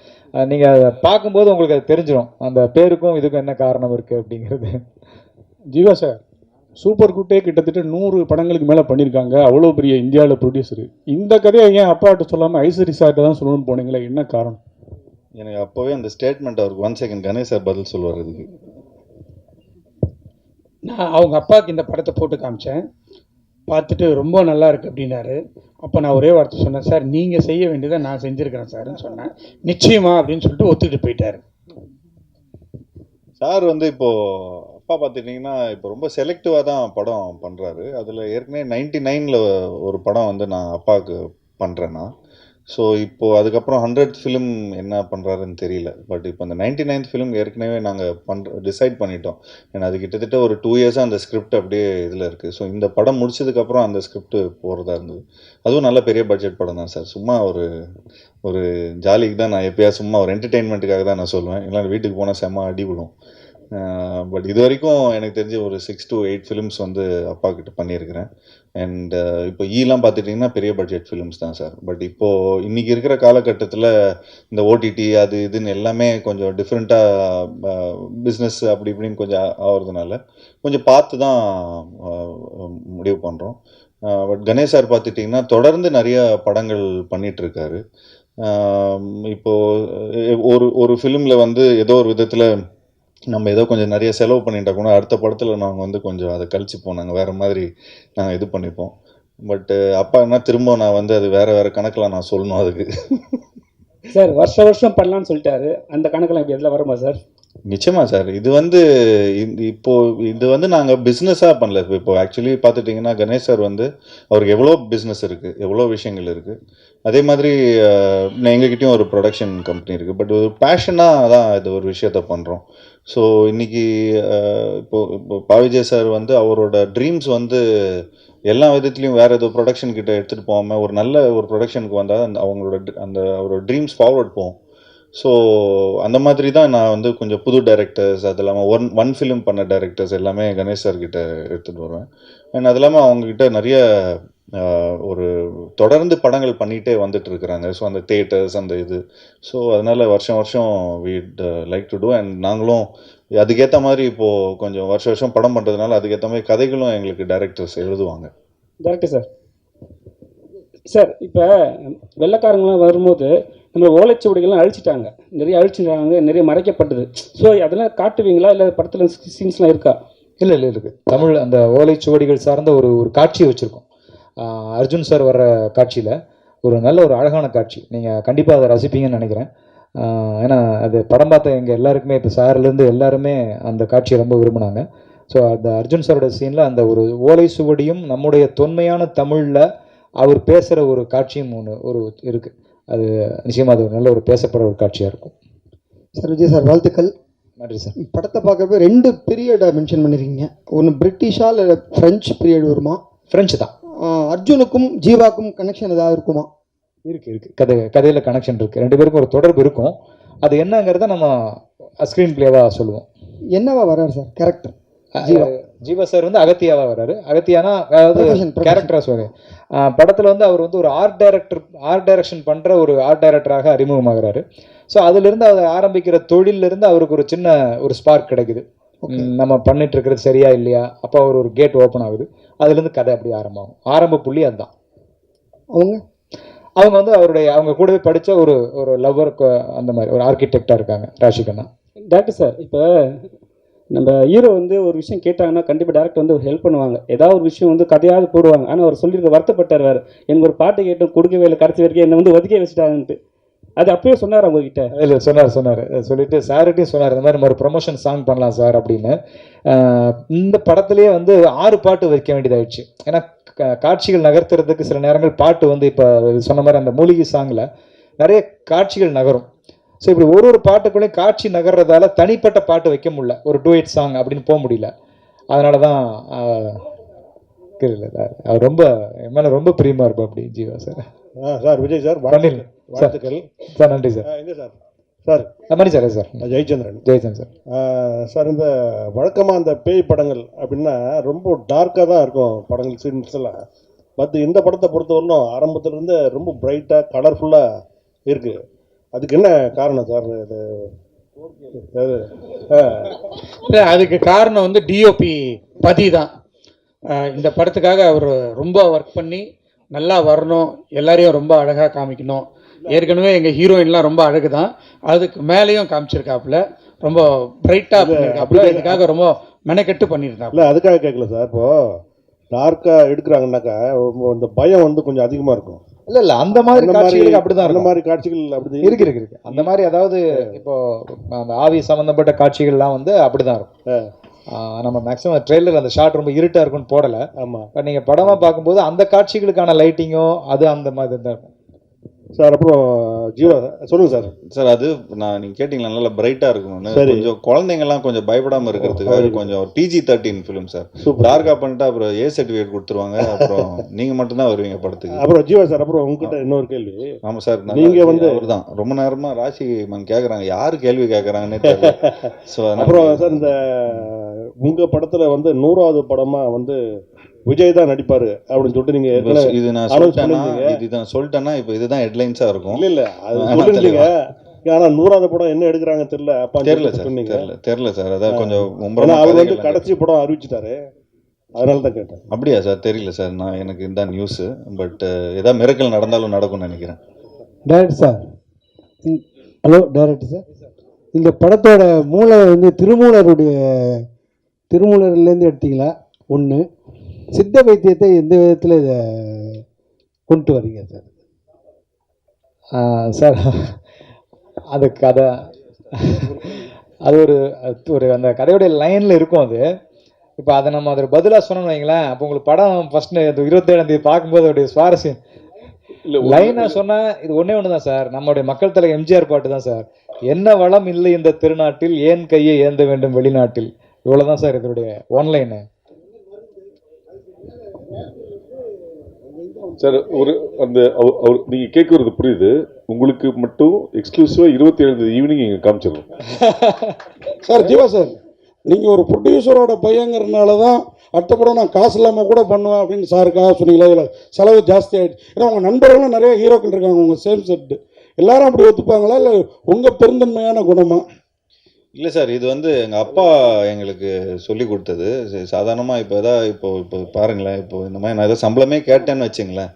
நீங்கள் பார்க்கும்போது உங்களுக்கு அது தெரிஞ்சிடும் அந்த பேருக்கும் இதுக்கும் என்ன காரணம் இருக்குது அப்படிங்கிறது. ஜீவா சார் சூப்பர் குட்டே கிட்டத்தட்ட 100 படங்களுக்கு மேலே பண்ணியிருக்காங்க. அவ்வளோ பெரிய இந்தியாவில் ப்ரொடியூசரு. இந்த கதையை ஏன் அப்பாட்ட சொல்லாமல் ஐஸ்வரி சார்கிட்ட தான் சொல்லணும்னு போனீங்களே, என்ன காரணம்? எனக்கு அப்போவே அந்த ஸ்டேட்மெண்ட் அவருக்கு 1 செகண்ட் கணேஷ் சார் பதில் சொல்லுவார் இதுக்கு. நான் அவங்க அப்பாவுக்கு இந்த படத்தை போட்டு காமிச்சேன். பார்த்துட்டு ரொம்ப நல்லா இருக்குது அப்படின்னாரு. அப்போ நான் ஒரே வார்த்தை சொன்னேன், சார் நீங்கள் செய்ய வேண்டியதை நான் செஞ்சுருக்கிறேன் சார்ன்னு சொன்னேன். நிச்சயமா அப்படின்னு சொல்லிட்டு ஒத்துக்கிட்டு போயிட்டார். சார் வந்து இப்போது அப்பா பார்த்துட்டிங்கன்னா இப்போ ரொம்ப செலக்டிவாக தான் படம் பண்ணுறாரு. அதில் ஏற்கனவே 99ல் ஒரு படம் வந்து நான் அப்பாவுக்கு பண்ணுறேன்னா, ஸோ இப்போது அதுக்கப்புறம் 100th ஃபிலிம் என்ன பண்ணுறாருன்னு தெரியல. பட் இப்போ அந்த 99th ஃபிலிம் ஏற்கனவே நாங்கள் டிசைட் பண்ணிட்டோம். ஏன்னா அது கிட்டத்தட்ட ஒரு 2 இயர்ஸாக அந்த ஸ்கிரிப்ட் அப்படியே இதில் இருக்குது. ஸோ இந்த படம் முடிச்சதுக்கப்புறம் அந்த ஸ்கிரிப்ட் போகிறதா இருந்தது. அதுவும் நல்ல பெரிய பட்ஜெட் படம் தான் சார். சும்மா ஒரு ஜாலிக்கு தான் நான் எப்போயா சும்மா ஒரு என்டர்டெயின்மெண்ட்டுக்காக தான் நான் சொல்லுவேன். இல்லைன்னா வீட்டுக்கு போனால் செம்ம அடி விடும். பட் இது வரைக்கும் எனக்கு தெரிஞ்ச ஒரு 6 to 8 ஃபிலிம்ஸ் வந்து அப்பா கிட்ட பண்ணியிருக்கிறேன். அண்ட் இப்போ ஈலாம் பார்த்துட்டிங்கன்னா பெரிய பட்ஜெட் ஃபிலிம்ஸ் தான் சார். பட் இப்போது இன்றைக்கி இருக்கிற காலகட்டத்தில் இந்த ஓடிடி அது இதுன்னு எல்லாமே கொஞ்சம் டிஃப்ரெண்ட்டாக பிஸ்னஸ் அப்படி இப்படின்னு கொஞ்சம் ஆகிறதுனால கொஞ்சம் பார்த்து தான் முடிவு பண்ணுறோம். பட் கணேஷ் சார் பார்த்துட்டிங்கன்னா தொடர்ந்து நிறைய படங்கள் பண்ணிகிட்ருக்காரு. இப்போது ஒரு ஃபிலிமில் வந்து ஏதோ ஒரு விதத்தில் நம்ம ஏதோ கொஞ்சம் நிறைய செலவு பண்ணிட்டா கூட அடுத்த படத்தில் நாங்கள் வந்து கொஞ்சம் அதை கழிச்சுப்போம். நாங்கள் வேறு மாதிரி நாங்கள் இது பண்ணிப்போம். பட்டு அப்பா என்ன திரும்ப நான் வந்து அது வேறு கணக்கில் நான் சொல்லணும் அதுக்கு. சார் வருஷம் பண்ணலான்னு சொல்லிட்டாரு. அந்த கணக்கெல்லாம் இப்படி எதில் வருமா சார்? நிச்சயமாக சார். இது வந்து இது வந்து நாங்கள் பிஸ்னஸாக பண்ணல. இப்போ ஆக்சுவலி பார்த்துட்டிங்கன்னா கணேஷ் சார் வந்து அவருக்கு எவ்வளோ பிஸ்னஸ் இருக்குது, எவ்வளோ விஷயங்கள் இருக்குது. அதே மாதிரி எங்ககிட்டயும் ஒரு ப்ரொடக்ஷன் கம்பெனி இருக்குது. பட் ஒரு பேஷனாக தான் இது ஒரு விஷயத்த பண்ணுறோம். ஸோ இன்னைக்கு இப்போ பாவிஜய் சார் வந்து அவரோட ட்ரீம்ஸ் வந்து எல்லா விதத்துலையும் வேறு ஏதோ ப்ரொடக்ஷன் கிட்ட எடுத்துகிட்டு போகாமல் ஒரு நல்ல ஒரு ப்ரொடக்ஷனுக்கு வந்தால் அவரோட ட்ரீம்ஸ் ஃபார்வர்ட் போகும். ஸோ அந்த மாதிரி தான் நான் வந்து கொஞ்சம் புது டைரக்டர்ஸ், அது இல்லாமல் ஒன் ஃபிலிம் பண்ண டைரக்டர்ஸ் எல்லாமே கணேஷ் சார் கிட்ட எடுத்துகிட்டு வருவேன். அண்ட் அது இல்லாமல் அவங்கக்கிட்ட நிறைய ஒரு தொடர்ந்து படங்கள் பண்ணிகிட்டே வந்துட்டு இருக்கிறாங்க. ஸோ அந்த தேட்டர்ஸ் அந்த இது, ஸோ அதனால் வருஷம் வருஷம் வீட் லைக் டு டூ. அண்ட் நாங்களும் அதுக்கேற்ற மாதிரி இப்போது கொஞ்சம் வருஷம் படம் பண்ணுறதுனால அதுக்கேற்ற மாதிரி கதைகளும் எங்களுக்கு டைரக்டர்ஸ் எழுதுவாங்க. டேரக்டர் சார், சார் இப்போ வெள்ளைக்காரங்களாம் வரும்போது நம்ம ஓலைச்சுவடிகள்லாம் அழிச்சிட்டாங்க, நிறைய மறைக்கப்பட்டது. ஸோ அதெல்லாம் காட்டுவீங்களா, இல்லை படத்தில் சீன்ஸ்லாம் இருக்கா? இல்லை இருக்குது. தமிழ் அந்த ஓலைச்சுவடிகள் சார்ந்த ஒரு காட்சியை வச்சுருக்கோம். அர்ஜுன் சார் வர்ற காட்சியில் ஒரு நல்ல ஒரு அழகான காட்சி, நீங்கள் கண்டிப்பாக அதை ரசிப்பீங்கன்னு நினைக்கிறேன். ஏன்னா அது படம் பார்த்த எங்கள் எல்லாருக்குமே, இப்போ சார்லேருந்து எல்லாருமே அந்த காட்சியை ரொம்ப விரும்பினாங்க. ஸோ அந்த அர்ஜுன் சாரோட சீனில் அந்த ஒரு ஓலை சுவடியும் நம்முடைய தொன்மையான தமிழில் அவர் பேசுகிற ஒரு காட்சியும் ஒரு இருக்குது. அது நிச்சயமாக அது ஒரு நல்ல ஒரு பேசப்படுற ஒரு காட்சியாக இருக்கும். சார் விஜய் சார், வாழ்த்துக்கள். நன்றி சார். படத்தை பார்க்குறப்ப 2 பீரியடை மென்ஷன் பண்ணியிருக்கீங்க. ஒன்று பிரிட்டிஷா இல்லை ஃப்ரெஞ்சு பீரியட் வருமா? ஃப்ரெஞ்சு தான். அர்ஜுனுக்கும் ஜீவாக்கும் கனெக்ஷன் ஏதாவது இருக்குமா? இருக்குது. கதையில் கனெக்ஷன் இருக்குது. 2 பேருக்கும் ஒரு தொடர்பு இருக்கும். அது என்னங்கிறத நம்ம ஸ்க்ரீன் பிளேவாக சொல்லுவோம். என்னவா வர்றாரு சார் கேரக்டர்? ஜீவா சார் வந்து அகத்தியாவா வர்றாரு. அகத்தியானா அதாவது கேரக்டராக சொல்லுவேன். படத்தில் வந்து அவர் வந்து ஒரு ஆர்ட் டைரக்ஷன் பண்ணுற ஒரு ஆர்ட் டைரக்டராக அறிமுகமாகிறாரு. ஸோ அதிலிருந்து அவர் ஆரம்பிக்கிற தொழிலிருந்து அவருக்கு ஒரு சின்ன ஒரு ஸ்பார்க் கிடைக்குது. நம்ம பண்ணிட்டு இருக்கிறது சரியா இல்லையா, அப்போ அவர் ஒரு கேட் ஓப்பன் ஆகுது. அதுலேருந்து கதை அப்படி ஆரம்பமாகும். ஆரம்ப புள்ளி அதுதான். அவங்க வந்து அவங்க கூடவே படித்த ஒரு லவ்வர், அந்த மாதிரி ஒரு ஆர்கிடெக்டாக இருக்காங்க ராஷிகண்ணா. டேரக்டர் சார், இப்போ நம்ம ஹீரோ வந்து ஒரு விஷயம் கேட்டாங்கன்னா கண்டிப்பாக டேரக்டர் வந்து ஹெல்ப் பண்ணுவாங்க. ஏதாவது ஒரு விஷயம் வந்து கதையாவது போடுவாங்க. ஆனால் அவர் சொல்லியிருக்க வருத்தப்பட்டார் வேறு, எனக்கு ஒரு பாட்டு கேட்டு கொடுக்கவே இல்லை, கடைசி வரைக்கும் என்னை வந்து ஒதுக்கே வச்சுட்டாங்கன்ட்டு. அது அப்பயே சொன்னார் அவங்ககிட்ட? இல்லை, சொன்னார். சொல்லிட்டு சார்கிட்டையும் சொன்னார், இந்த மாதிரி ஒரு ப்ரொமோஷன் சாங் பண்ணலாம் சார் அப்படின்னு. இந்த படத்துலேயே வந்து 6 பாட்டு வைக்க வேண்டியதாகிடுச்சு. ஏன்னா காட்சிகள் நகர்த்துறதுக்கு சில நேரங்கள் பாட்டு வந்து இப்போ சொன்ன மாதிரி அந்த மூலிகை சாங்கில் நிறைய காட்சிகள் நகரும். ஸோ இப்படி ஒரு பாட்டுக்குள்ளேயும் காட்சி நகர்றதால தனிப்பட்ட பாட்டு வைக்க முடியல, ஒரு டூயட் சாங் அப்படின்னு போக முடியல. அதனால தான் அவர் ரொம்ப என் மேலே ரொம்ப பிரியமாக இருப்போம் அப்படி Jeeva sir. Sir Vijay sir, வாழ்த்துக்கள் சார். நன்றி சார். எங்கே sir? Sir Mani sir. Sir Jayachandran sir. Sir, இந்த வழக்கமாக அந்த பேய் படங்கள் அப்படின்னா ரொம்ப டார்க்காக தான் இருக்கும் படங்கள், சீன்ஸ் எல்லாம். பட் இந்த படத்தை பொறுத்தவரைக்கும் ஆரம்பத்துலேருந்து ரொம்ப பிரைட்டாக கலர்ஃபுல்லாக இருக்குது. அதுக்கு என்ன காரணம் சார்? இல்லை, அதுக்கு காரணம் வந்து டிஓபி பதி தான். இந்த படத்துக்காக அவர் ரொம்ப ஒர்க் பண்ணி நல்லா வரணும், எல்லாரையும் ரொம்ப அழகாக காமிக்கணும். ஏற்கனவே எங்கள் ஹீரோயின்லாம் ரொம்ப அழகு தான், அதுக்கு மேலேயும் காமிச்சிருக்காப்புல, ரொம்ப பிரைட்டாக பண்ணியிருக்காப்புல. இதுக்காக ரொம்ப மெனக்கெட்டு பண்ணியிருக்காப்புல. இல்லை, அதுக்காக கேட்கல சார். இப்போது டார்க்காக எடுக்கிறாங்கன்னாக்கா இந்த பயம் வந்து கொஞ்சம் அதிகமாக இருக்கும். இல்லை, அந்த மாதிரி காட்சிகளுக்கு அப்படிதான். அந்த மாதிரி காட்சிகள் அப்படி இருக்கு. அந்த மாதிரி அதாவது இப்போ அந்த ஆவி சம்மந்தப்பட்ட காட்சிகள்லாம் வந்து அப்படிதான் இருக்கும். நம்ம மேக்ஸிமம் ட்ரெய்லர் அந்த ஷாட் ரொம்ப இருட்டாக இருக்குன்னு போடலை. ஆமாம். பட் நீங்கள் படமாக பார்க்கும்போது அந்த காட்சிகளுக்கான லைட்டிங்கோ அது அந்த மாதிரி தான் இருக்கும் சார். அப்புறம் ஜீவா சொல்லுங்கள் சார். சார், அது நீங்கள் கேட்டிங்களா, நல்லா பிரைட்டாக இருக்கணும்னு. கொஞ்சம் குழந்தைங்கள்லாம் கொஞ்சம் பயப்படாமல் இருக்கிறதுக்காக கொஞ்சம் PG-13 ஃபிலிம் சார். டார்க்காக பண்ணிட்டு அப்புறம் A சர்டிஃபிகேட் கொடுத்துருவாங்க. அப்புறம் நீங்கள் மட்டும்தான் வருவீங்க படத்துக்கு. அப்புறம் ஜீவா சார், அப்புறம் உங்ககிட்ட இன்னொரு கேள்வி. ஆமாம் சார், நீங்கள் வந்து அவர் தான் ரொம்ப நேரமாக ராசி மேன் கேட்குறாங்க, யார் கேள்வி கேட்குறாங்கன்னே தெரியல. ஸோ அப்புறம் சார், இந்த உங்கள் படத்தில் வந்து 100வது படமாக வந்து விஜய் தான் நடிப்பாரு அப்படின்னு சொல்லிட்டு நீங்க இது நான் சொல்லிட்டேன்னா இப்போ இதுதான் ஹெட்லைன்ஸா இருக்கும். இல்ல அது சொல்லுங்க. ஆனா 100வது படம் என்ன எடுக்கிறாங்க தெரியல. அப்பா தெரியல சார். அதான் கொஞ்சம் அவர் வந்து கடைசி படம் அறிவிச்சிட்டாரு, அதனால தான் கேட்டேன். அப்படியா சார்? தெரியல சார், நான் எனக்கு இந்த நியூஸ். பட் ஏதாவது மிரக்கல் நடந்தாலும் நடக்கும்னு நினைக்கிறேன். Director sir, hello director sir, இந்த படத்தோட மூளை வந்து திருமூலர்லேருந்து எடுத்தீங்களா? ஒன்று, சித்த வைத்தியத்தை எந்த விதத்தில் இதை கொண்டு வரீங்க சார்? சார், அது கதை அது ஒரு அந்த கதையோடைய லைனில் இருக்கும். அது இப்போ அதை நம்ம அதில் பதிலாக சொன்னோம்னு வைங்களேன், அப்போ உங்களுக்கு படம் ஃபஸ்ட்டு 27ஆம் தேதி பார்க்கும்போது அதோடைய சுவாரஸ்யம் லைனாக சொன்னால் இது ஒன்றே ஒன்று தான் சார். நம்மளுடைய மக்கள் தலைவர் எம்ஜிஆர் பாட்டு தான் சார். என்ன வளம் இல்லை இந்த திருநாட்டில், ஏன் கையை ஏந்த வேண்டும் வெளிநாட்டில். இவ்வளவுதான் சார் இதனுடைய ஒன்லைனு. சார் ஒரு அந்த நீங்கள் கேட்குறது புரியுது. உங்களுக்கு மட்டும் எக்ஸ்க்ளூசிவாக 27 ஈவினிங் இங்கே காமிச்சிடணும். சார் ஜீவா சார், நீங்கள் ஒரு ப்ரொடியூசரோட பையங்கிறதுனால தான் அடுத்த படம் நான் காசு இல்லாமல் கூட பண்ணுவேன் அப்படின்னு சாருக்காக சொன்னீங்களா? இதில் செலவு ஜாஸ்தி ஆகிடுச்சு. ஏன்னா உங்கள் நண்பர்களும் நிறைய ஹீரோக்கள் இருக்காங்க உங்கள் சேம் செட்டு. எல்லாரும் அப்படி ஒத்துப்பாங்களா, இல்லை உங்கள் பெருந்தன்மையான குணமா? இல்லை சார், இது வந்து எங்கள் அப்பா எங்களுக்கு சொல்லி கொடுத்தது. சாதாரணமாக இப்போ பாருங்களேன், இப்போ இந்த மாதிரி நான் ஏதோ சம்பளமே கேட்டேன்னு வச்சுங்களேன்,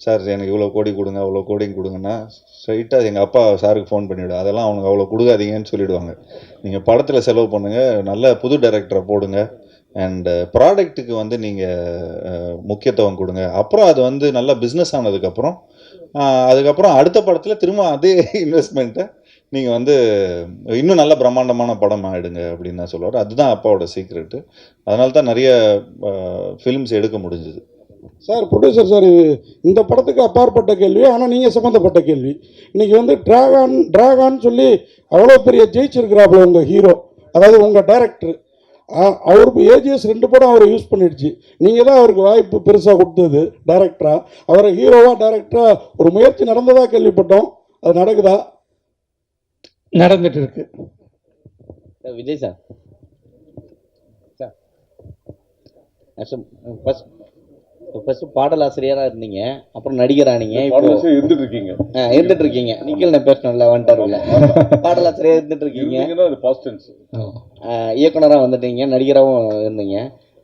சார் எனக்கு இவ்வளோ கோடி கொடுங்க அவ்வளோ கோடி கொடுங்கன்னா ஸ்ட்ரைட்டாக எங்கள் அப்பா சாருக்கு ஃபோன் பண்ணிவிடு. அதெல்லாம் அவனுக்கு அவ்வளோ கொடுக்காதீங்கன்னு சொல்லிவிடுவாங்க. நீங்கள் படத்தில் செலவு பண்ணுங்கள், நல்ல புது டைரக்டரை போடுங்க, அண்ட் ப்ராடக்ட்டுக்கு வந்து நீங்கள் முக்கியத்துவம் கொடுங்க. அப்புறம் அது வந்து நல்லா பிஸ்னஸ் ஆனதுக்கப்புறம் அதுக்கப்புறம் அடுத்த படத்தில் திரும்ப அதே இன்வெஸ்ட்மெண்ட்டை நீங்கள் வந்து இன்னும் நல்ல பிரம்மாண்டமான படம் ஆகிடுங்க அப்படின்னு தான் சொல்லுவார். அதுதான் அப்பாவோட சீக்ரெட்டு. அதனால தான் நிறைய ஃபிலிம்ஸ் எடுக்க முடிஞ்சுது. சார் ப்ரொடியூசர் சார், இது இந்த படத்துக்கு அப்பாற்பட்ட கேள்வி, ஆனால் நீங்கள் சம்மந்தப்பட்ட கேள்வி. இன்றைக்கி வந்து டிராகான்னு சொல்லி அவ்வளோ பெரிய ஜெயிச்சிருக்கிறாப்புல உங்கள் ஹீரோ, அதாவது உங்கள் டைரக்டர். அவருக்கு ஏஜிஎஸ் 2 படம் அவரை யூஸ் பண்ணிடுச்சு. நீங்கள் தான் அவருக்கு வாய்ப்பு பெருசாக கொடுத்தது டைரக்டராக. அவரை ஹீரோவாக டைரக்டராக ஒரு முயற்சி நடந்ததாக கேள்விப்பட்டோம். அது நடக்குதா? நடந்துட்டு இருக்கு. விஜய் சார், ஃபர்ஸ்ட் பாடலாசிரியராக இருந்தீங்க, அப்புறம் நடிகரானீங்க, இப்போ இருந்துட்டு இருக்கீங்க. நீங்கள் நான் பேசணும்ல வந்துட்டாருல, பாடலாசிரியராக இருந்துட்டு இருக்கீங்க, இயக்குனராக வந்துட்டீங்க, நடிகராகவும் இருந்தீங்க.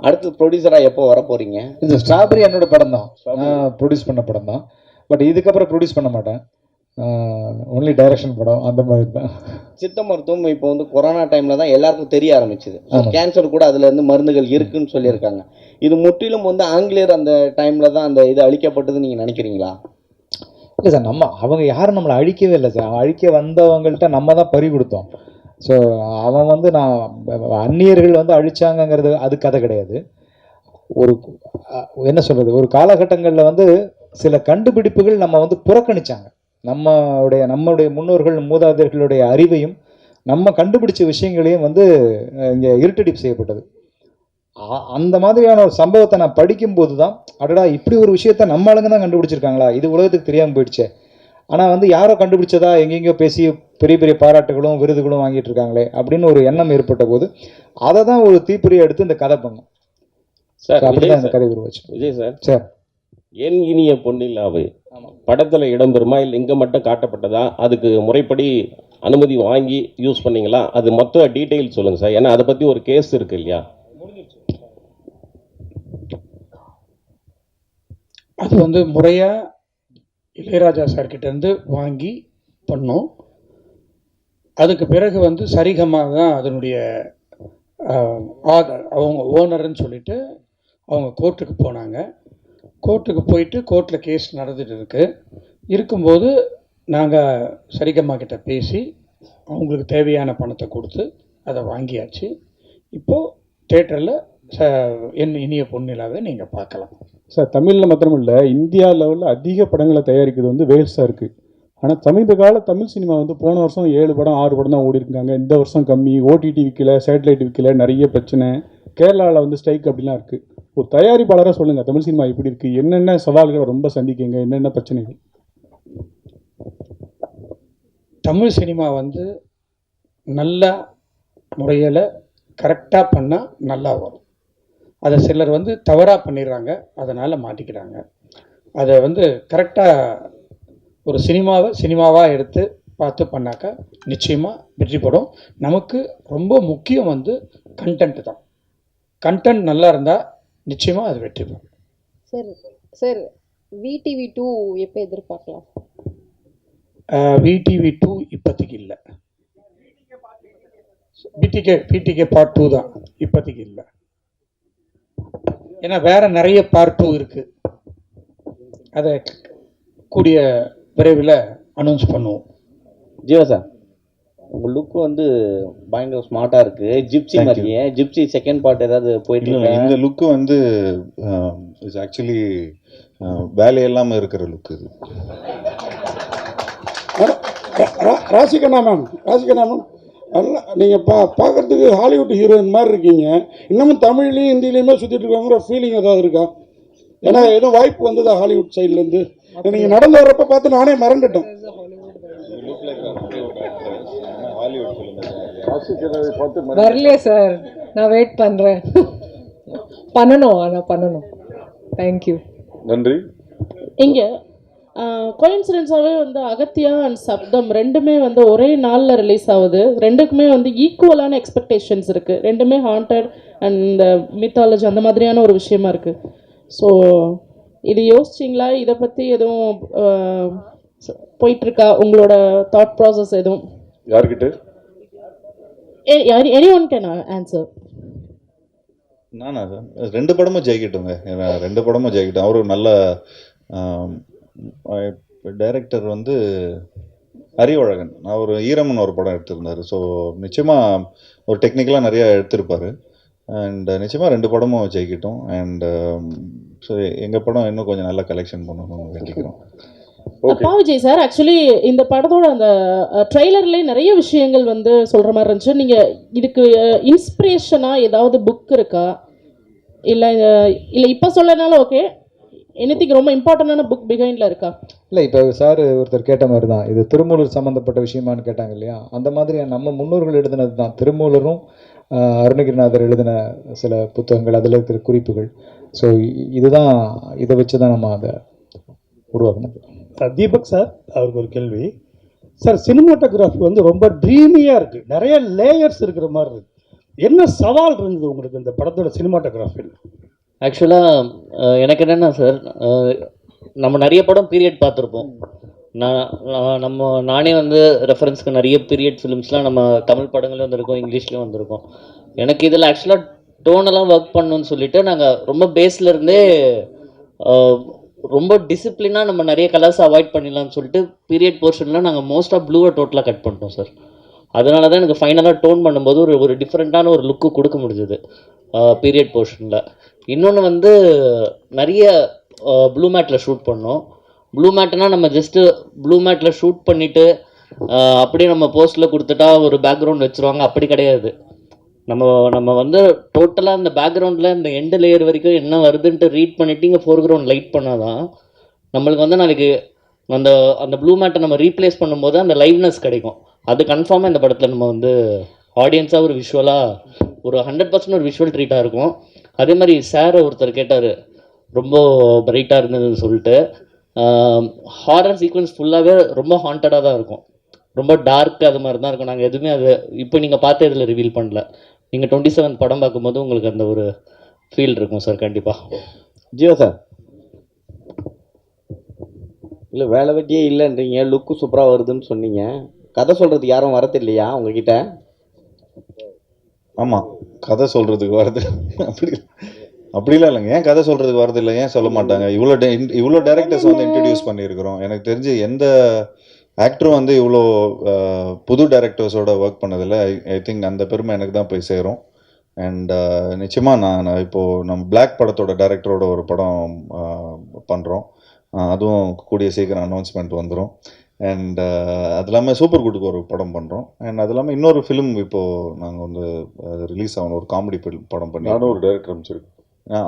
அடுத்து ப்ரொடியூசராக எப்போ வர போறீங்க? இந்த ஸ்ட்ராபெரி என்னோட படம் தான், நான் ப்ரொடியூஸ் பண்ண படம் தான். பட் இதுக்கப்புறம் ப்ரொடியூஸ் பண்ண மாட்டேன், ஒன்லி டைரக்ஷன் படம் அந்த மாதிரி தான். சித்த மருத்துவம் இப்போ வந்து கொரோனா டைமில் தான் எல்லாருக்கும் தெரிய ஆரம்பிச்சுது. கேன்சர் கூட அதில் இருந்து மருந்துகள் இருக்குன்னு சொல்லியிருக்காங்க. இது முற்றிலும் வந்து ஆங்கிலேயர் அந்த டைமில் தான் அந்த இது அழிக்கப்பட்டதுன்னு நீங்கள் நினைக்கிறீங்களா? இல்லை சார், அவங்க யாரும் நம்மளை அழிக்கவே இல்லை சார். அழிக்க வந்தவங்கள்ட்ட நம்ம தான் பறி கொடுத்தோம். ஸோ அவன் வந்து அந்நியர்கள் வந்து அழிச்சாங்கங்கிறது அது கதை கிடையாது. ஒரு என்ன சொல்கிறது, ஒரு காலகட்டங்களில் வந்து சில கண்டுபிடிப்புகள் நம்ம வந்து புறக்கணிச்சாங்க. நம்மளுடைய முன்னோர்கள் மூதாதையர்களுடைய அறிவையும் நம்ம கண்டுபிடிச்ச விஷயங்களையும் வந்து இங்கே இருட்டடிப்பு செய்யப்பட்டது. அந்த மாதிரியான ஒரு சம்பவத்தை நான் படிக்கும்போது தான், அடடா இப்படி ஒரு விஷயத்த நம்ம ஆளுங்க தான் கண்டுபிடிச்சிருக்காங்களா, இது உலகத்துக்கு தெரியாமல் போயிடுச்சே. ஆனால் வந்து யாரோ கண்டுபிடிச்சதா எங்கெங்கயோ பேசி பெரிய பெரிய பாராட்டுகளும் விருதுகளும் வாங்கிட்டு இருக்காங்களே அப்படின்னு ஒரு எண்ணம் ஏற்பட்ட போது அதை தான் ஒரு தீப்பொறியை எடுத்து இந்த கதை பண்ணோம் சார். அப்படிதான் இந்த கதை உருவாச்சு. விஜய் சார், சார் என் இனிய பொன்னிலாவை படத்தில் இடம்பெறுமா, இல்லை இங்கே மட்டும் காட்டப்பட்டதா, அதுக்கு முறைப்படி அனுமதி வாங்கி யூஸ் பண்ணீங்களா, அது மொத்த டீட்டெயில் சொல்லுங்கள் சார். ஏன்னா அதை பற்றி ஒரு கேஸ் இருக்கு இல்லையா? அது வந்து முறையாக இளையராஜா சார்கிட்டேருந்து வாங்கி பண்ணோம். அதுக்கு பிறகு வந்து சரிகமாக தான் அதனுடைய அவங்க ஓனர்னு சொல்லிட்டு அவங்க கோர்ட்டுக்கு போனாங்க. கோர்ட்டுக்கு போயிட்டு கோர்ட்டில் கேஸ் நடந்துட்டு இருக்கும்போது நாங்கள் சரிகம்மா கிட்ட பேசி அவங்களுக்கு தேவையான பணத்தை கொடுத்து அதை வாங்கியாச்சு. இப்போது தேட்டரில் என் இனிய பொன்னிலாவை நீங்கள் பார்க்கலாம் சார். தமிழில் மாத்திரமில்லை, இந்தியா லெவலில் அதிக படங்களை தயாரிக்கிறது வந்து வேல்ஸாக இருக்குது. ஆனால் சமீப கால தமிழ் சினிமா வந்து போன வருஷம் 7 படம் 6 படம் தான் ஓடி இருக்காங்க. இந்த வருஷம் கம்மி, ஓடிடி விற்கல, சேட்டலைட் விற்கல, நிறைய பிரச்சனை. கேரளாவில் வந்து ஸ்ட்ரைக் அப்படிலாம் இருக்குது. ஒரு தயாரிப்பாளராக சொல்லுங்கள், தமிழ் சினிமா எப்படி இருக்குது, என்னென்ன சவால்களை ரொம்ப சந்திக்கீங்க, என்னென்ன பிரச்சனைகள்? தமிழ் சினிமா வந்து நல்ல முறையில் கரெக்டாக பண்ணால் நல்லா வரும். அதை சிலர் வந்து தவறாக பண்ணிடுறாங்க, அதனால் மாட்டிக்கிறாங்க. அதை வந்து கரெக்டாக ஒரு சினிமாவாக எடுத்து பார்த்து பண்ணாக்கா நிச்சயமாக வெற்றி படும். நமக்கு ரொம்ப முக்கியம் வந்து கண்டென்ட் தான். கண்டென்ட் நல்லா இருந்தால் நிச்சயமாக அது வெற்றி பெறும். சார் விடிவி 2 எப்போ எதிர்பார்க்கலாம்? விடிவி 2 இப்போதைக்கு இல்லை. பிடிகே பார்ட் 2 தான் இப்போதைக்கு இல்லை. ஏன்னா வேற நிறைய பார்ட் 2 இருக்குது. அதை கூடிய விரைவில் அனௌன்ஸ் பண்ணுவோம். ஜீவா சார், உங்கள் லுக் வந்து பயங்கர ஸ்மார்ட்டாக இருக்குது. ஜிப்சி மாதிரியே. ஜிப்சி செகண்ட் பார்ட் ஏதாவது போயிட்டு இல்லை, இந்த லுக்கு வந்து இட்ஸ் ஆக்சுவலி வேலையெல்லாமல் இருக்கிற லுக் இது. ராசிகண்ணா மேம் நல்லா நீங்கள் பார்க்குறதுக்கு ஹாலிவுட் ஹீரோயின் மாதிரி இருக்கீங்க. இன்னமும் தமிழ்லையும் ஹிந்திலையுமே சுற்றிட்டு இருக்காங்கிற ஃபீலிங் ஏதாவது இருக்கா? ஏன்னா எதுவும் வாய்ப்பு வந்ததா ஹாலிவுட் சைட்லேருந்து? நீங்கள் நடந்து வர்றப்ப பார்த்து நானே மறந்துட்டேன். வரலையே சார், நான் வெயிட் பண்ணுறேன். பண்ணணும். தேங்க்யூ. நன்றி. இங்கே கோயின்சிடென்ஸாகவே வந்து அகத்தியா அண்ட் சப்தம் ரெண்டுமே வந்து ஒரே நாளில் ரிலீஸ் ஆகுது. ரெண்டுக்குமே வந்து ஈக்குவலான எக்ஸ்பெக்டேஷன்ஸ் இருக்குது. ரெண்டுமே ஹாண்டட் அண்ட் இந்த மித்தாலஜி அந்த மாதிரியான ஒரு விஷயமா இருக்குது. ஸோ இது யோசிச்சிங்களா? இதை பற்றி எதுவும் போயிட்டுருக்கா உங்களோட தாட் ப்ராசஸ் எதுவும்? யார்கிட்ட? Any one can answer. நானா சார், 2 படமும் ஜெயிக்கட்டுங்க. ஏன்னா 2 படமும் ஜெயிக்கட்டும். அவர் ஒரு நல்ல டைரக்டர் வந்து அறிவழகன். அவர் ஈரம்னு ஒரு படம் எடுத்திருந்தார். ஸோ நிச்சயமாக ஒரு டெக்னிக்கலாக நிறையா எடுத்திருப்பார். அண்ட் நிச்சயமாக 2 படமும் ஜெயிக்கட்டும். அண்ட் ஸோ எங்கள் படம் இன்னும் கொஞ்சம் நல்லா கலெக்ஷன் பண்ணணும்னு வேண்டிக்கிறோம். விஜய் சார், ஆக்சுவலி இந்த படத்தோட அந்த ட்ரெய்லர்லேயே நிறைய விஷயங்கள் வந்து சொல்கிற மாதிரி இருந்துச்சு. நீங்கள் இதுக்கு இன்ஸ்பிரேஷனாக ஏதாவது புக் இருக்கா? இல்லை இப்போ சொல்லனாலும் ஓகே, எனிதிங் ரொம்ப இம்பார்ட்டண்டான புக் பிஹைண்டில் இருக்கா? இல்லை, இப்போ சார் ஒருத்தர் கேட்ட மாதிரி தான், இது திருமூலர் சம்மந்தப்பட்ட விஷயமானு கேட்டாங்க இல்லையா? அந்த மாதிரி நம்ம முன்னோர்கள் எழுதினது தான். திருமூலரும் அருணகிரிநாதர் எழுதின சில புத்தகங்கள், அதில் இருக்கிற குறிப்புகள். ஸோ இதுதான், இதை வச்சு தான் நம்ம அதை உருவாக்குனது. தீபக் சார், அவருக்கு ஒரு கேள்வி சார். சினிமாட்டோகிராஃபி வந்து ரொம்ப ட்ரீமியாக இருக்குது, நிறைய லேயர்ஸ் இருக்கிற மாதிரி இருக்குது. என்ன சவால் இருந்தது உங்களுக்கு இந்த படத்தோட சினிமாட்டோகிராஃபியில்? ஆக்சுவலாக எனக்கு என்னென்னா சார், நம்ம நிறைய படம் பீரியட் பார்த்துருப்போம். நானே வந்து ரெஃபரன்ஸ்க்கு நிறைய பீரியட் ஃபிலிம்ஸ்லாம் நம்ம தமிழ் படங்களையும் வந்திருக்கோம், இங்கிலீஷ்லேயும் வந்திருக்கோம். எனக்கு இதில் ஆக்சுவலாக டோனெல்லாம் ஒர்க் பண்ணணும்னு சொல்லிட்டு நாங்கள் ரொம்ப பேஸ்லேருந்தே ரொம்ப டிசிப்ளினாக நம்ம நிறைய கலர்ஸ் அவாய்ட் பண்ணிடலாம்னு சொல்லிட்டு பீரியட் போர்ஷனில் நாங்கள் மோஸ்ட்டாக ப்ளூவை டோட்டலாக கட் பண்ணிட்டோம் சார். அதனால தான் எனக்கு ஃபைனலாக டோன் பண்ணும்போது ஒரு டிஃப்ரெண்ட்டான ஒரு லுக்கு கொடுக்க முடிஞ்சது பீரியட் போர்ஷனில். இன்னொன்று வந்து நிறைய ப்ளூ மேட்டில் ஷூட் பண்ணோம். ப்ளூ மேட்னால் நம்ம ஜஸ்ட்டு ப்ளூ மேட்டில் ஷூட் பண்ணிவிட்டு அப்படியே நம்ம போஸ்ட்டில் கொடுத்துட்டா ஒரு பேக்ரவுண்ட் வச்சுருவாங்க, அப்படி கிடையாது. நம்ம வந்து டோட்டலாக அந்த பேக்ரவுண்டில் இந்த எண்டு லேயர் வரைக்கும் என்ன வருதுன்ட்டு ரீட் பண்ணிவிட்டு இங்கே ஃபோர்க்ரவுண்ட் லைட் பண்ணால் தான் நம்மளுக்கு வந்து நாளைக்கு அந்த ப்ளூ மேட்டை நம்ம ரீப்ளேஸ் பண்ணும்போது அந்த லைவ்னஸ் கிடைக்கும். அது கன்ஃபார்மாக இந்த படத்தில் நம்ம வந்து ஆடியன்ஸாக ஒரு விஷுவலாக ஒரு 100% ஒரு விஷுவல் ட்ரீட்டாக இருக்கும். அதே மாதிரி சார் ஒருத்தர் கேட்டார், ரொம்ப பிரைட்டாக இருந்ததுன்னு சொல்லிட்டு. ஹாரர் சீக்வன்ஸ் ஃபுல்லாகவே ரொம்ப ஹாண்டடாக தான் இருக்கும், ரொம்ப டார்க் அது மாதிரி தான் இருக்கும். நாங்கள் எதுவுமே அது இப்போ நீங்கள் பார்த்து இதில் ரிவீல் பண்ணல. நீங்கள் 27 படம் பார்க்கும்போது உங்களுக்கு அந்த ஒரு ஃபீல் இருக்கும் சார். கண்டிப்பாக. ஜியோ சார், இல்லை வேலை வெட்டியே இல்லைன்றீங்க, லுக்கு சூப்பராக வருதுன்னு சொன்னீங்க. கதை சொல்கிறதுக்கு யாரும் வரது இல்லையா உங்ககிட்ட? ஆமாம், கதை சொல்கிறதுக்கு வரது அப்படிலாம் இல்லைங்க. ஏன் கதை சொல்கிறதுக்கு வரது இல்லை? ஏன் சொல்ல மாட்டாங்க? இவ்வளோ டேரக்டர்ஸ் வந்து இன்ட்ரடியூஸ் பண்ணியிருக்கிறோம். எனக்கு தெரிஞ்சு எந்த ஆக்டரும் வந்து இவ்வளோ புது டைரக்டர்ஸோட ஒர்க் பண்ணதில்லை. ஐ திங்க் அந்த பெருமை எனக்கு தான் போய் சேரும். அண்ட் நிச்சயமாக நான் இப்போது நம்ம பிளாக் படத்தோட டைரக்டரோட ஒரு படம் பண்ணுறோம். அதுவும் கூடிய சீக்கிரம் அனௌன்ஸ்மெண்ட் வந்துடும். அண்ட் அது இல்லாமல் சூப்பர் குட்டுக்கு ஒரு படம் பண்ணுறோம். அண்ட் அது இல்லாமல் இன்னொரு ஃபிலிம் இப்போது நாங்கள் வந்து ரிலீஸ் ஆகணும், ஒரு காமெடி படம் பண்ணி. நானும் ஒரு டைரக்டர் அமைச்சிருக்கேன்.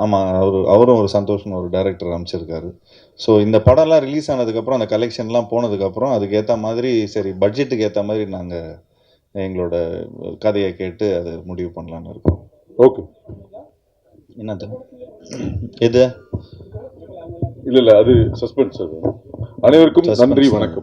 ஆமாம், அவரும் ஒரு சந்தோஷம்னு ஒரு டைரக்டர் அமைச்சிருக்காரு. ஸோ இந்த படம்லாம் ரிலீஸ் ஆனதுக்கப்புறம், அந்த கலெக்ஷன்லாம் போனதுக்கப்புறம் அதுக்கு ஏற்ற மாதிரி, சரி பட்ஜெட்டுக்கு ஏற்ற மாதிரி நாங்கள் எங்களோட கதையை கேட்டு அதை முடிவு பண்ணலான்னு இருக்கோம். ஓகே. என்னது இது? இல்லை அது சஸ்பென்ஸ். அது அனைவருக்கும் நன்றி, வணக்கம்.